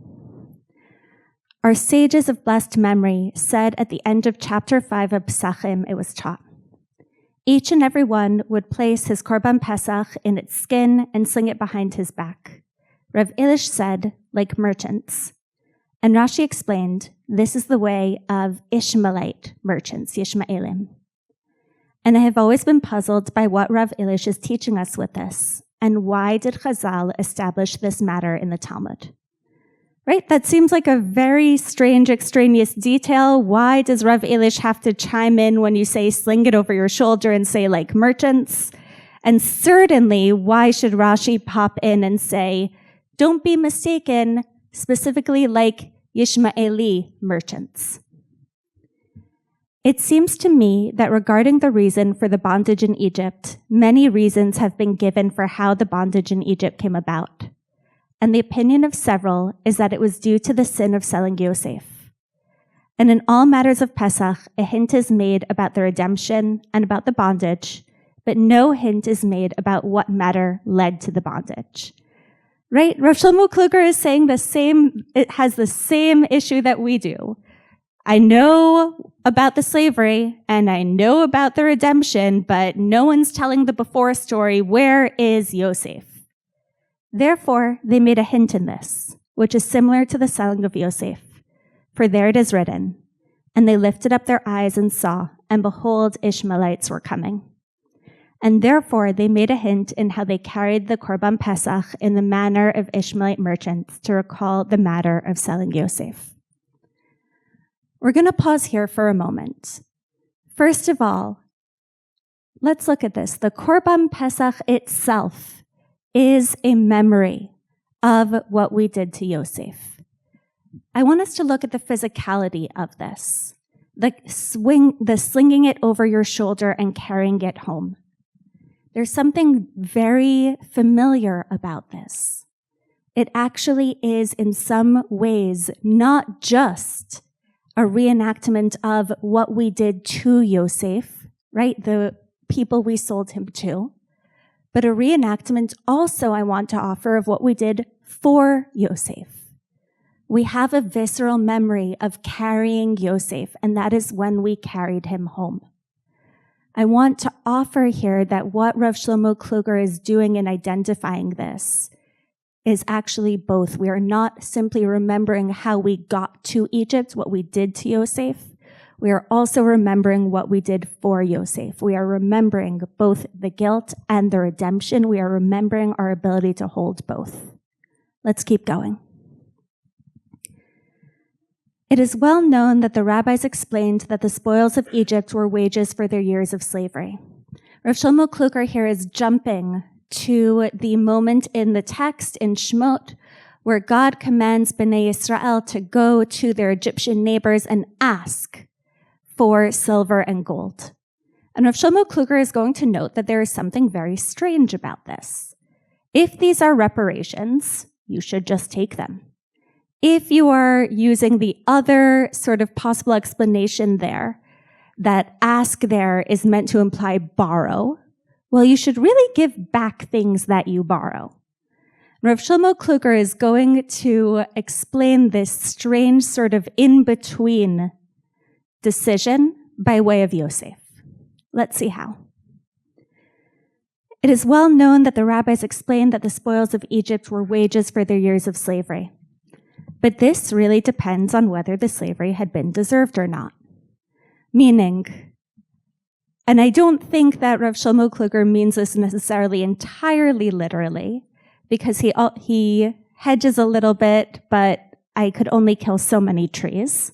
Our sages of blessed memory said at the end of chapter 5 of Pesachim, it was taught, each and every one would place his korban pesach in its skin and sling it behind his back. Rav Elish said, like merchants. And Rashi explained, this is the way of Ishmaelite merchants, Yishmaelim. And I have always been puzzled by what Rav Elish is teaching us with this, and why did Chazal establish this matter in the Talmud? Right? That seems like a very strange, extraneous detail. Why does Rav Elish have to chime in when you say sling it over your shoulder and say like merchants? And certainly, why should Rashi pop in and say, don't be mistaken, specifically like Yishmaeli merchants? It seems to me that regarding the reason for the bondage in Egypt, many reasons have been given for how the bondage in Egypt came about. And the opinion of several is that it was due to the sin of selling Yosef. And in all matters of Pesach, a hint is made about the redemption and about the bondage, but no hint is made about what matter led to the bondage. Right? Rav Shlomo Kluger is saying it has the same issue that we do. I know about the slavery and I know about the redemption, but no one's telling the before story. Where is Yosef? Therefore, they made a hint in this, which is similar to the selling of Yosef. For there it is written, and they lifted up their eyes and saw, and behold, Ishmaelites were coming. And therefore, they made a hint in how they carried the Korban Pesach in the manner of Ishmaelite merchants to recall the matter of selling Yosef. We're going to pause here for a moment. First of all, let's look at this. The Korban Pesach itself is a memory of what we did to Yosef. I want us to look at the physicality of this, the slinging it over your shoulder and carrying it home. There's something very familiar about this. It actually is, in some ways, not just a reenactment of what we did to Yosef, right? The people we sold him to. But a reenactment also I want to offer of what we did for Yosef. We have a visceral memory of carrying Yosef, and that is when we carried him home. I want to offer here that what Rav Shlomo Kluger is doing in identifying this is actually both. We are not simply remembering how we got to Egypt, what we did to Yosef. We are also remembering what we did for Yosef. We are remembering both the guilt and the redemption. We are remembering our ability to hold both. Let's keep going. It is well known that the rabbis explained that the spoils of Egypt were wages for their years of slavery. Rav Shlomo Kluger here is jumping to the moment in the text in Shemot where God commands Bnei Yisrael to go to their Egyptian neighbors and ask for silver and gold. And Rav Shlomo Kluger is going to note that there is something very strange about this. If these are reparations, you should just take them. If you are using the other sort of possible explanation there, that ask there is meant to imply borrow, well, you should really give back things that you borrow. Rav Shlomo Kluger is going to explain this strange sort of in-between decision by way of Yosef. Let's see how. It is well known that the rabbis explained that the spoils of Egypt were wages for their years of slavery. But this really depends on whether the slavery had been deserved or not. Meaning, and I don't think that Rav Shlomo Kluger means this necessarily entirely literally, because he hedges a little bit, but I could only kill so many trees.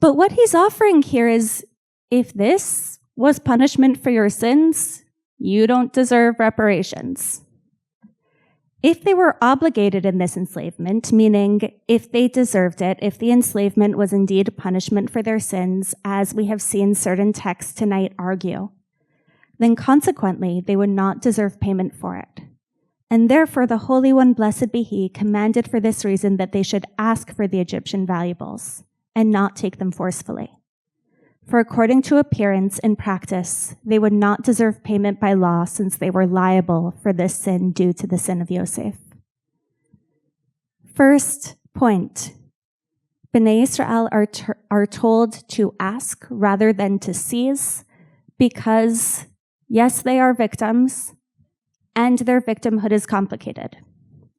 But what he's offering here is, if this was punishment for your sins, you don't deserve reparations. If they were obligated in this enslavement, meaning if they deserved it, if the enslavement was indeed a punishment for their sins, as we have seen certain texts tonight argue, then consequently they would not deserve payment for it. And therefore the Holy One, blessed be he, commanded for this reason that they should ask for the Egyptian valuables and not take them forcefully. For according to appearance and practice, they would not deserve payment by law since they were liable for this sin due to the sin of Yosef. First point, Bnei Israel are told to ask rather than to seize because, yes, they are victims, and their victimhood is complicated.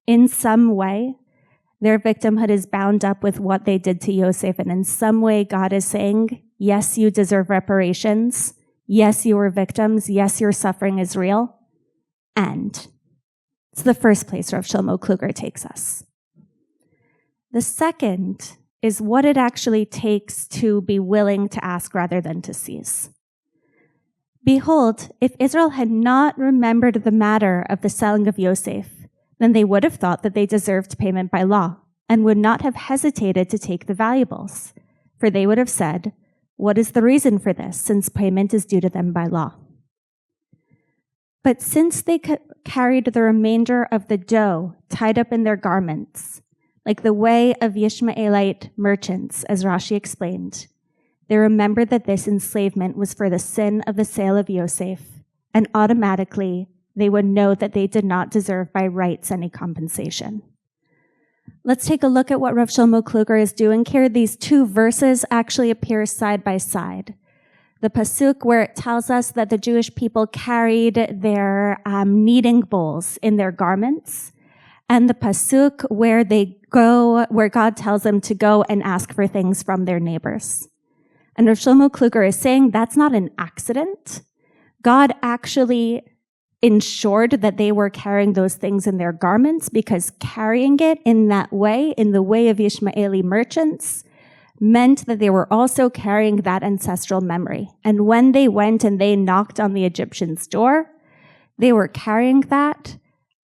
In some way, their victimhood is bound up with what they did to Yosef, and in some way God is saying, yes, you deserve reparations, yes, you were victims, yes, your suffering is real, and it's the first place Rav Shlomo Kluger takes us. The second is what it actually takes to be willing to ask rather than to seize. Behold, if Israel had not remembered the matter of the selling of Yosef, then they would have thought that they deserved payment by law and would not have hesitated to take the valuables. For they would have said, what is the reason for this, since payment is due to them by law? But since they carried the remainder of the dough tied up in their garments, like the way of Ishmaelite merchants, as Rashi explained, they remembered that this enslavement was for the sin of the sale of Yosef, and automatically they would know that they did not deserve by rights any compensation. Let's take a look at what Rav Shlomo Kluger is doing here. These two verses actually appear side by side. The pasuk where it tells us that the Jewish people carried their kneading bowls in their garments, and the pasuk where where God tells them to go and ask for things from their neighbors. And Rav Shlomo Kluger is saying that's not an accident. God actually ensured that they were carrying those things in their garments because carrying it in that way, in the way of Ishmaeli merchants, meant that they were also carrying that ancestral memory. And when they went and they knocked on the Egyptian's door, they were carrying that,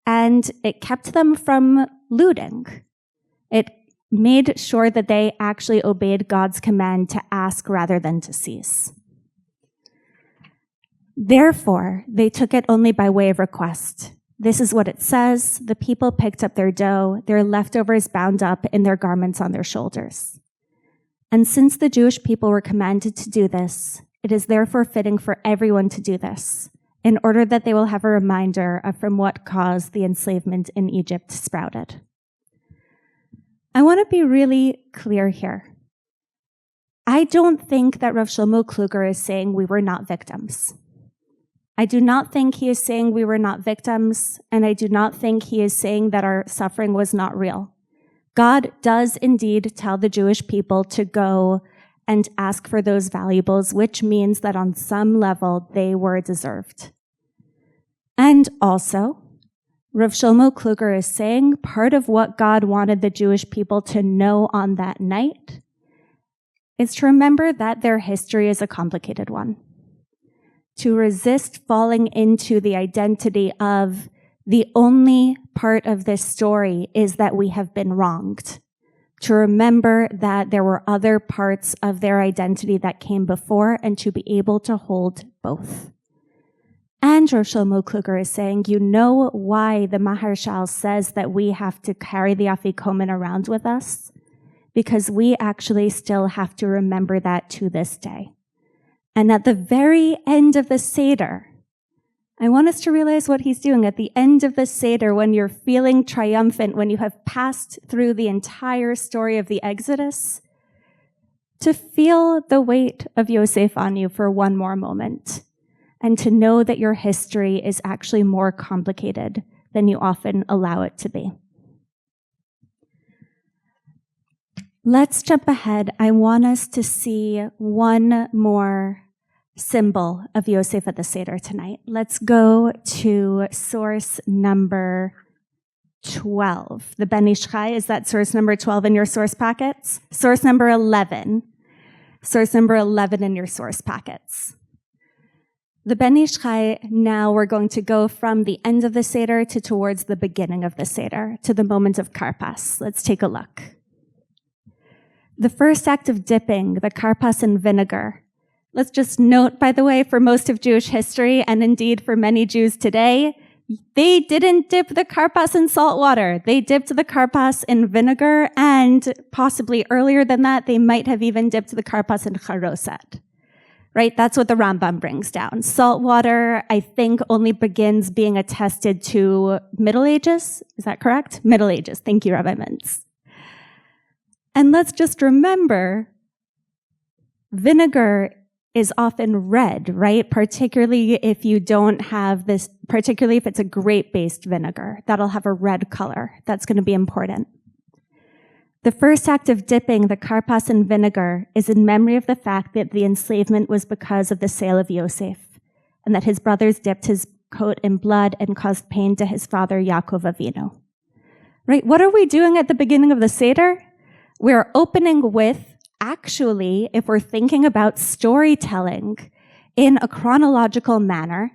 and it kept them from looting. It made sure that they actually obeyed God's command to ask rather than to seize. Therefore, they took it only by way of request. This is what it says. The people picked up their dough, their leftovers bound up in their garments on their shoulders. And since the Jewish people were commanded to do this, it is therefore fitting for everyone to do this, in order that they will have a reminder of from what cause the enslavement in Egypt sprouted. I want to be really clear here. I don't think that Rav Shlomo Kluger is saying we were not victims. I do not think he is saying we were not victims, and I do not think he is saying that our suffering was not real. God does indeed tell the Jewish people to go and ask for those valuables, which means that on some level they were deserved. And also, Rav Shlomo Kluger is saying part of what God wanted the Jewish people to know on that night is to remember that their history is a complicated one. To resist falling into the identity of the only part of this story is that we have been wronged. To remember that there were other parts of their identity that came before, and to be able to hold both. And Rav Shlomo Kluger is saying, you know why the Maharshal says that we have to carry the Afikomen around with us? Because we actually still have to remember that to this day. And at the very end of the Seder, I want us to realize what he's doing. At the end of the Seder, when you're feeling triumphant, when you have passed through the entire story of the Exodus, to feel the weight of Yosef on you for one more moment, and to know that your history is actually more complicated than you often allow it to be. Let's jump ahead. I want us to see one more symbol of Yosef at the Seder tonight. Let's go to source number 12. The Ben Ish Chai, is that source number 12 in your source packets? Source number 11. Source number 11 in your source packets. The Ben Ish Chai, now we're going to go from the end of the Seder to towards the beginning of the Seder, to the moment of Karpas. Let's take a look. The first act of dipping the Karpas in vinegar. Let's just note, by the way, for most of Jewish history, and indeed for many Jews today, They didn't dip the karpas in salt water. They dipped the karpas in vinegar, and possibly earlier than that, they might have even dipped the karpas in charoset. Right? That's what the Rambam brings down. Salt water, I think, only begins being attested to Middle Ages. Is that correct? Middle Ages. Thank you, Rabbi Mintz. And let's just remember, vinegar is often red, right? Particularly if you don't have this, particularly if it's a grape-based vinegar, that'll have a red color. That's going to be important. The first act of dipping the karpas in vinegar is in memory of the fact that the enslavement was because of the sale of Yosef, and that his brothers dipped his coat in blood and caused pain to his father Yaakov Avinu. Right? What are we doing at the beginning of the Seder? We're opening with, actually, if we're thinking about storytelling in a chronological manner,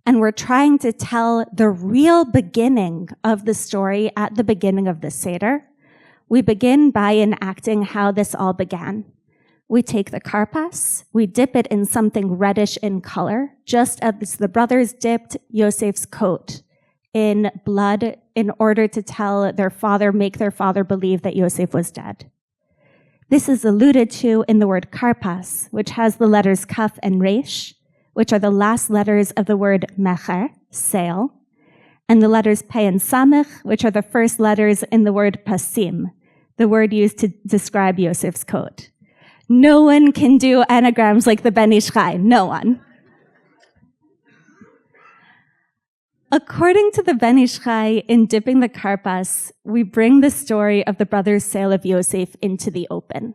and we're trying to tell the real beginning of the story at the beginning of the Seder, we begin by enacting how this all began. We take the karpas, we dip it in something reddish in color, just as the brothers dipped Yosef's coat in blood in order to make their father believe that Yosef was dead. This is alluded to in the word karpas, which has the letters kaf and resh, which are the last letters of the word mecher, sale, and the letters pei and samech, which are the first letters in the word pasim, the word used to describe Yosef's coat. No one can do anagrams like the Ben Ish Chai. No one. According to the Ben Ish Chai, in dipping the karpas, we bring the story of the brothers' sale of Yosef into the open.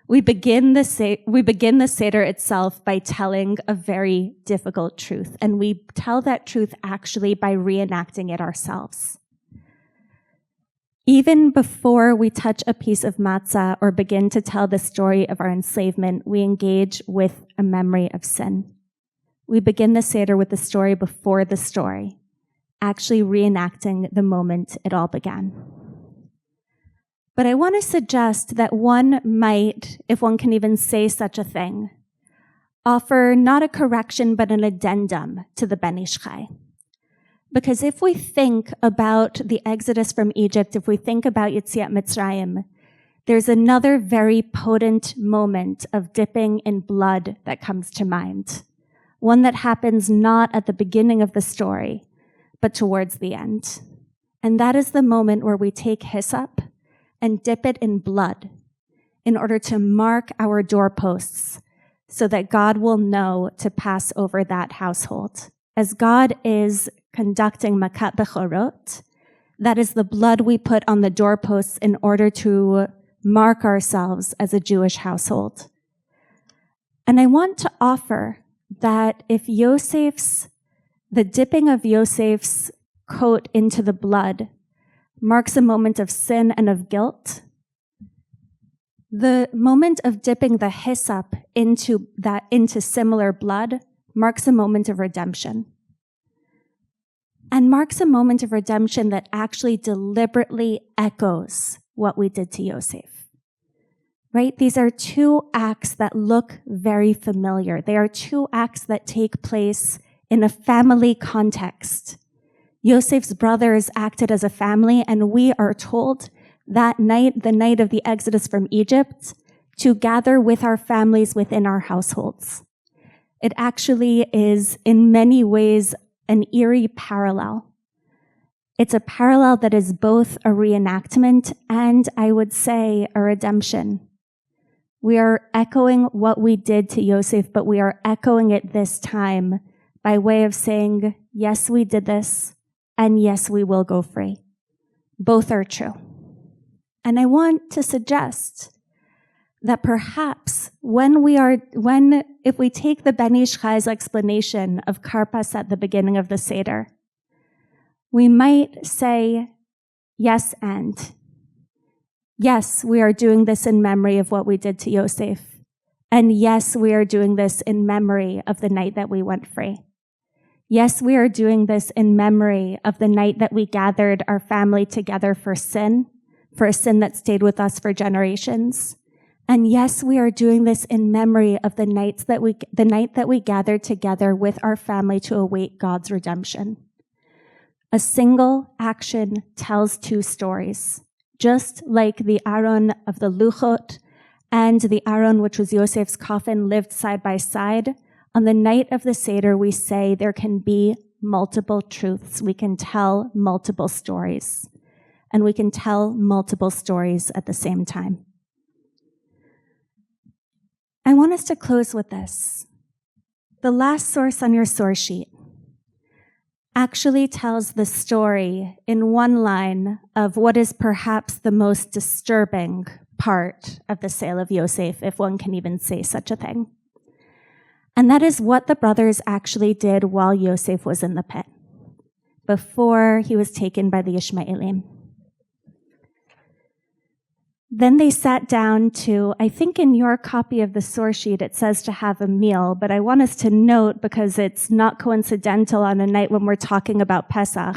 We begin the Seder itself by telling a very difficult truth, and we tell that truth actually by reenacting it ourselves. Even before we touch a piece of matzah or begin to tell the story of our enslavement, we engage with a memory of sin. We begin the Seder with the story before the story, actually reenacting the moment it all began. But I want to suggest that one might, if one can even say such a thing, offer not a correction but an addendum to the Ben Ish Chai. Because if we think about the exodus from Egypt, if we think about Yetziat Mitzrayim, there's another very potent moment of dipping in blood that comes to mind. One that happens not at the beginning of the story, but towards the end. And that is the moment where we take hyssop and dip it in blood in order to mark our doorposts so that God will know to pass over that household. As God is conducting Makat Bechorot, that is the blood we put on the doorposts in order to mark ourselves as a Jewish household. And I want to offer that if the dipping of Yosef's coat into the blood marks a moment of sin and of guilt, the moment of dipping the hyssop into similar blood marks a moment of redemption. And marks a moment of redemption that actually deliberately echoes what we did to Yosef. Right? These are two acts that look very familiar. They are two acts that take place in a family context. Yosef's brothers acted as a family, and we are told that night, the night of the exodus from Egypt, to gather with our families within our households. It actually is, in many ways, an eerie parallel. It's a parallel that is both a reenactment and, I would say, a redemption. We are echoing what we did to Yosef, but we are echoing it this time by way of saying, yes, we did this, and yes, we will go free. Both are true. And I want to suggest that perhaps if we take the Ben Ish Chai's explanation of karpas at the beginning of the Seder, we might say, yes, and. Yes, we are doing this in memory of what we did to Yosef. And yes, we are doing this in memory of the night that we went free. Yes, we are doing this in memory of the night that we gathered our family together for a sin that stayed with us for generations. And yes, we are doing this in memory of the night that we gathered together with our family to await God's redemption. A single action tells two stories, just like the Aron of the Luchot and the Aron, which was Yosef's coffin, lived side by side. On the night of the Seder, we say there can be multiple truths. We can tell multiple stories, and we can tell multiple stories at the same time. I want us to close with this. The last source on your source sheet actually tells the story in one line of what is perhaps the most disturbing part of the sale of Yosef, if one can even say such a thing. And that is what the brothers actually did while Yosef was in the pit, before he was taken by the Ishmaelim. Then they sat down to, I think in your copy of the source sheet, it says to have a meal, but I want us to note, because it's not coincidental on a night when we're talking about Pesach,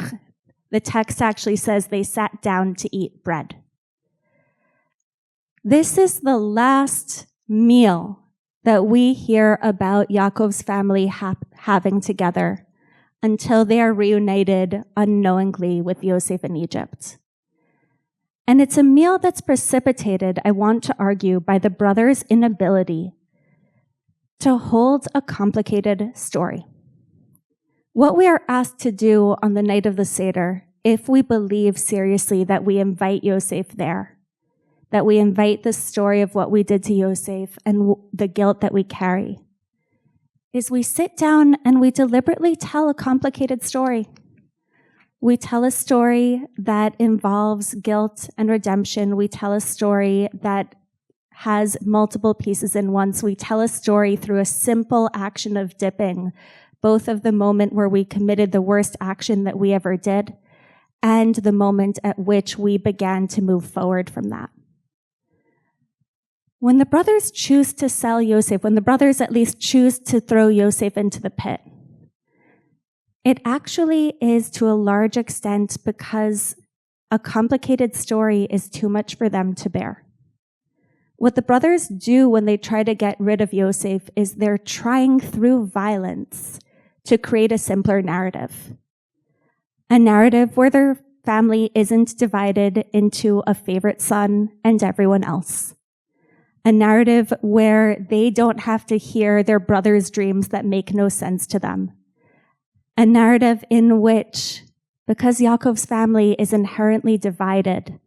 the text actually says they sat down to eat bread. This is the last meal that we hear about Yaakov's family having together until they are reunited unknowingly with Yosef in Egypt. And it's a meal that's precipitated, I want to argue, by the brothers' inability to hold a complicated story. What we are asked to do on the night of the Seder, if we believe seriously that we invite Yosef there, that we invite the story of what we did to Yosef and the guilt that we carry, is we sit down and we deliberately tell a complicated story. We tell a story that involves guilt and redemption. We tell a story that has multiple pieces in one. So we tell a story through a simple action of dipping, both of the moment where we committed the worst action that we ever did and the moment at which we began to move forward from that. When the brothers choose to sell Yosef, when the brothers at least choose to throw Yosef into the pit, it actually is to a large extent because a complicated story is too much for them to bear. What the brothers do when they try to get rid of Yosef is they're trying through violence to create a simpler narrative. A narrative where their family isn't divided into a favorite son and everyone else. A narrative where they don't have to hear their brother's dreams that make no sense to them. A narrative in which, because Yaakov's family is inherently divided,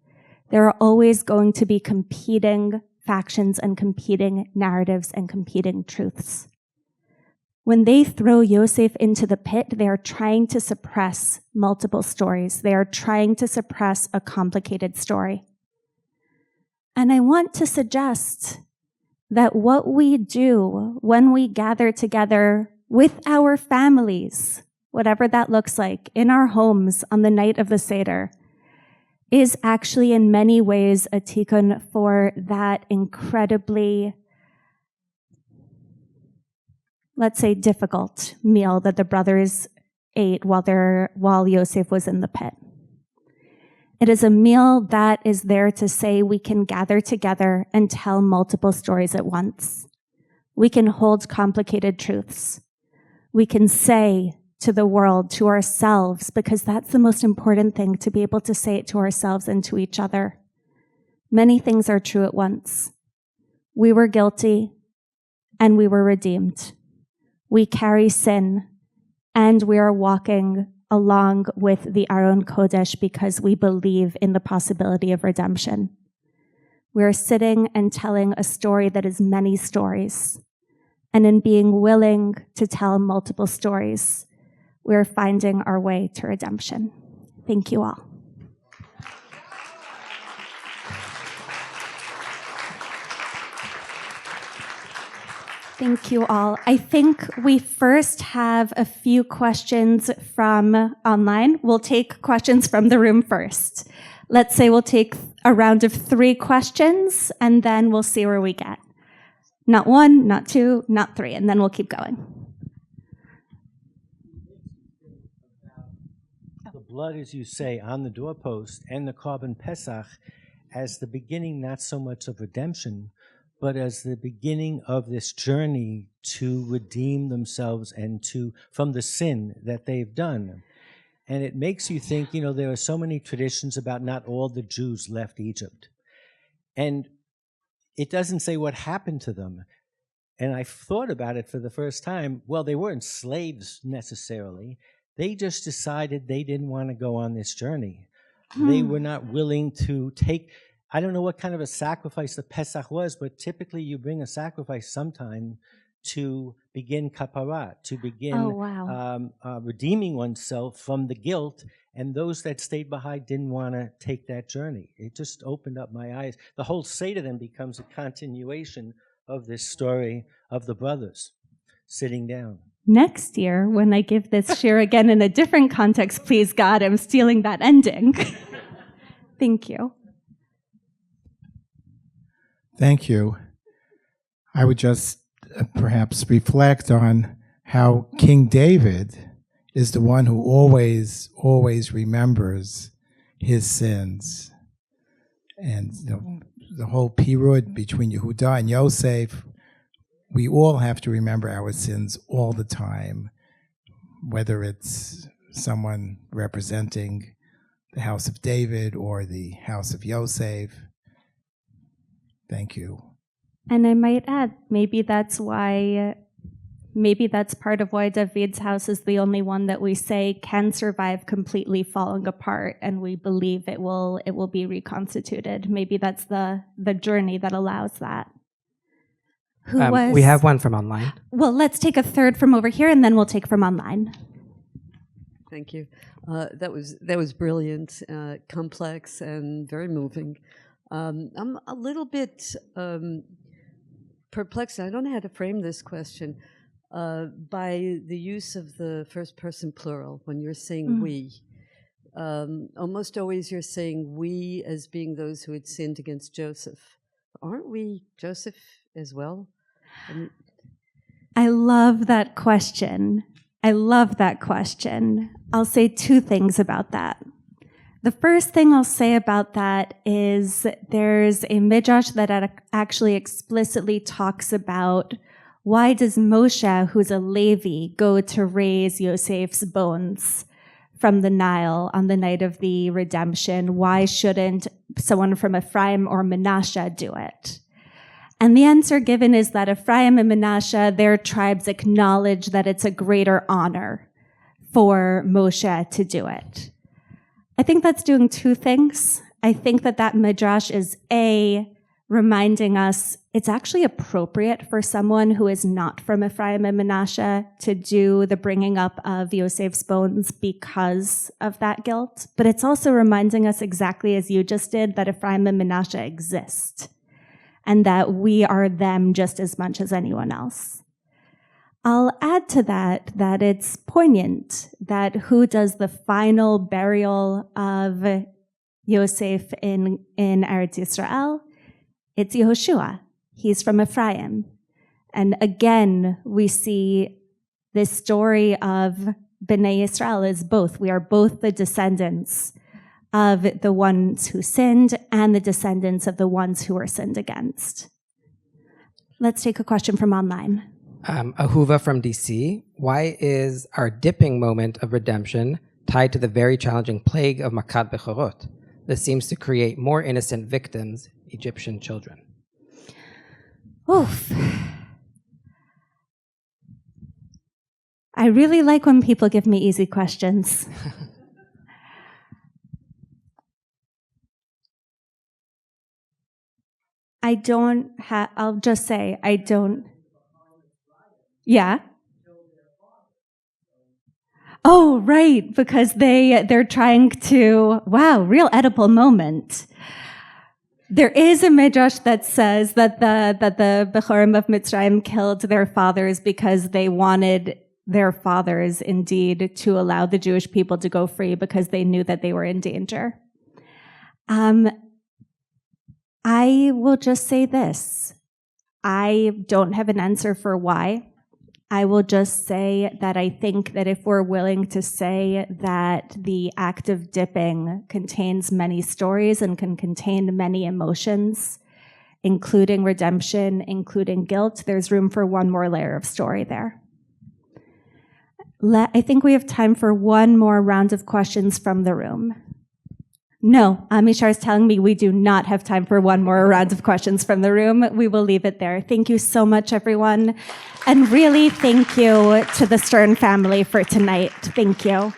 there are always going to be competing factions and competing narratives and competing truths. When they throw Yosef into the pit, they are trying to suppress multiple stories. They are trying to suppress a complicated story. And I want to suggest that what we do when we gather together with our families, whatever that looks like, in our homes on the night of the Seder, is actually in many ways a tikkun for that incredibly, let's say, difficult meal that the brothers ate while Yosef was in the pit. It is a meal that is there to say we can gather together and tell multiple stories at once. We can hold complicated truths. We can say to the world, to ourselves, because that's the most important thing, to be able to say it to ourselves and to each other. Many things are true at once. We were guilty and we were redeemed. We carry sin and we are walking along with the Aron Kodesh because we believe in the possibility of redemption. We are sitting and telling a story that is many stories. And in being willing to tell multiple stories, we are finding our way to redemption. Thank you all. Thank you all. I think we first have a few questions from online. We'll take questions from the room first. Let's say we'll take a round of 3 questions, and then we'll see where we get. Not 1, not 2, not 3, and then we'll keep going. Blood, as you say, on the doorpost and the carbon Pesach as the beginning, not so much of redemption, but as the beginning of this journey to redeem themselves and from the sin that they've done. And it makes you think, there are so many traditions about not all the Jews left Egypt. And it doesn't say what happened to them. And I thought about it for the first time. Well, they weren't slaves necessarily. They just decided they didn't want to go on this journey. They were not willing to take, I don't know what kind of a sacrifice the Pesach was, but typically you bring a sacrifice sometime to begin kapara, to begin redeeming oneself from the guilt. And those that stayed behind didn't want to take that journey. It just opened up my eyes. The whole Seder then becomes a continuation of this story of the brothers sitting down. Next year, when I give this share again in a different context, please God, I'm stealing that ending. Thank you. Thank you. I would just perhaps reflect on how King David is the one who always remembers his sins. And the whole period between Yehuda and Yosef, we all have to remember our sins all the time, whether it's someone representing the house of David or the house of Yosef. Thank you. And I might add, maybe that's part of why David's house is the only one that we say can survive completely falling apart, and we believe it will be reconstituted. Maybe that's the journey that allows that. We have one from online. Well, let's take a third from over here, and then we'll take from online. Thank you. That was brilliant, complex, and very moving. I'm a little bit perplexed. I don't know how to frame this question by the use of the first person plural when you're saying we. Almost always you're saying we as being those who had sinned against Joseph. Aren't we Joseph as well? I love that question. I'll say two things about that. The first thing I'll say about that is there's a midrash that actually explicitly talks about why does Moshe, who's a Levi, go to raise Yosef's bones from the Nile on the night of the redemption? Why shouldn't someone from Ephraim or Manasseh do it? And the answer given is that Ephraim and Manasseh, their tribes acknowledge that it's a greater honor for Moshe to do it. I think that's doing two things. I think that midrash is reminding us it's actually appropriate for someone who is not from Ephraim and Manasseh to do the bringing up of Yosef's bones because of that guilt. But it's also reminding us exactly as you just did that Ephraim and Manasseh exist and that we are them just as much as anyone else. I'll add to that it's poignant that who does the final burial of Yosef in Eretz Yisrael? It's Yehoshua. He's from Ephraim. And again, we see this story of Bnei Yisrael as both. We are both the descendants of the ones who sinned and the descendants of the ones who were sinned against. Let's take a question from online. Ahuva from DC. Why is our dipping moment of redemption tied to the very challenging plague of Makat Bechorot? This seems to create more innocent victims, Egyptian children. Oof. I really like when people give me easy questions. I'll just say, I don't. Yeah. Oh, right, because they're trying to, wow, real Oedipal moment. There is a midrash that says that the Bechorim of Mitzrayim killed their fathers because they wanted their fathers indeed to allow the Jewish people to go free because they knew that they were in danger. I will just say this. I don't have an answer for why. I will just say that I think that if we're willing to say that the act of dipping contains many stories and can contain many emotions, including redemption, including guilt, there's room for one more layer of story there. I think we have time for one more round of questions from the room. No, Amishar is telling me we do not have time for one more round of questions from the room. We will leave it there. Thank you so much, everyone. And really thank you to the Stern family for tonight. Thank you.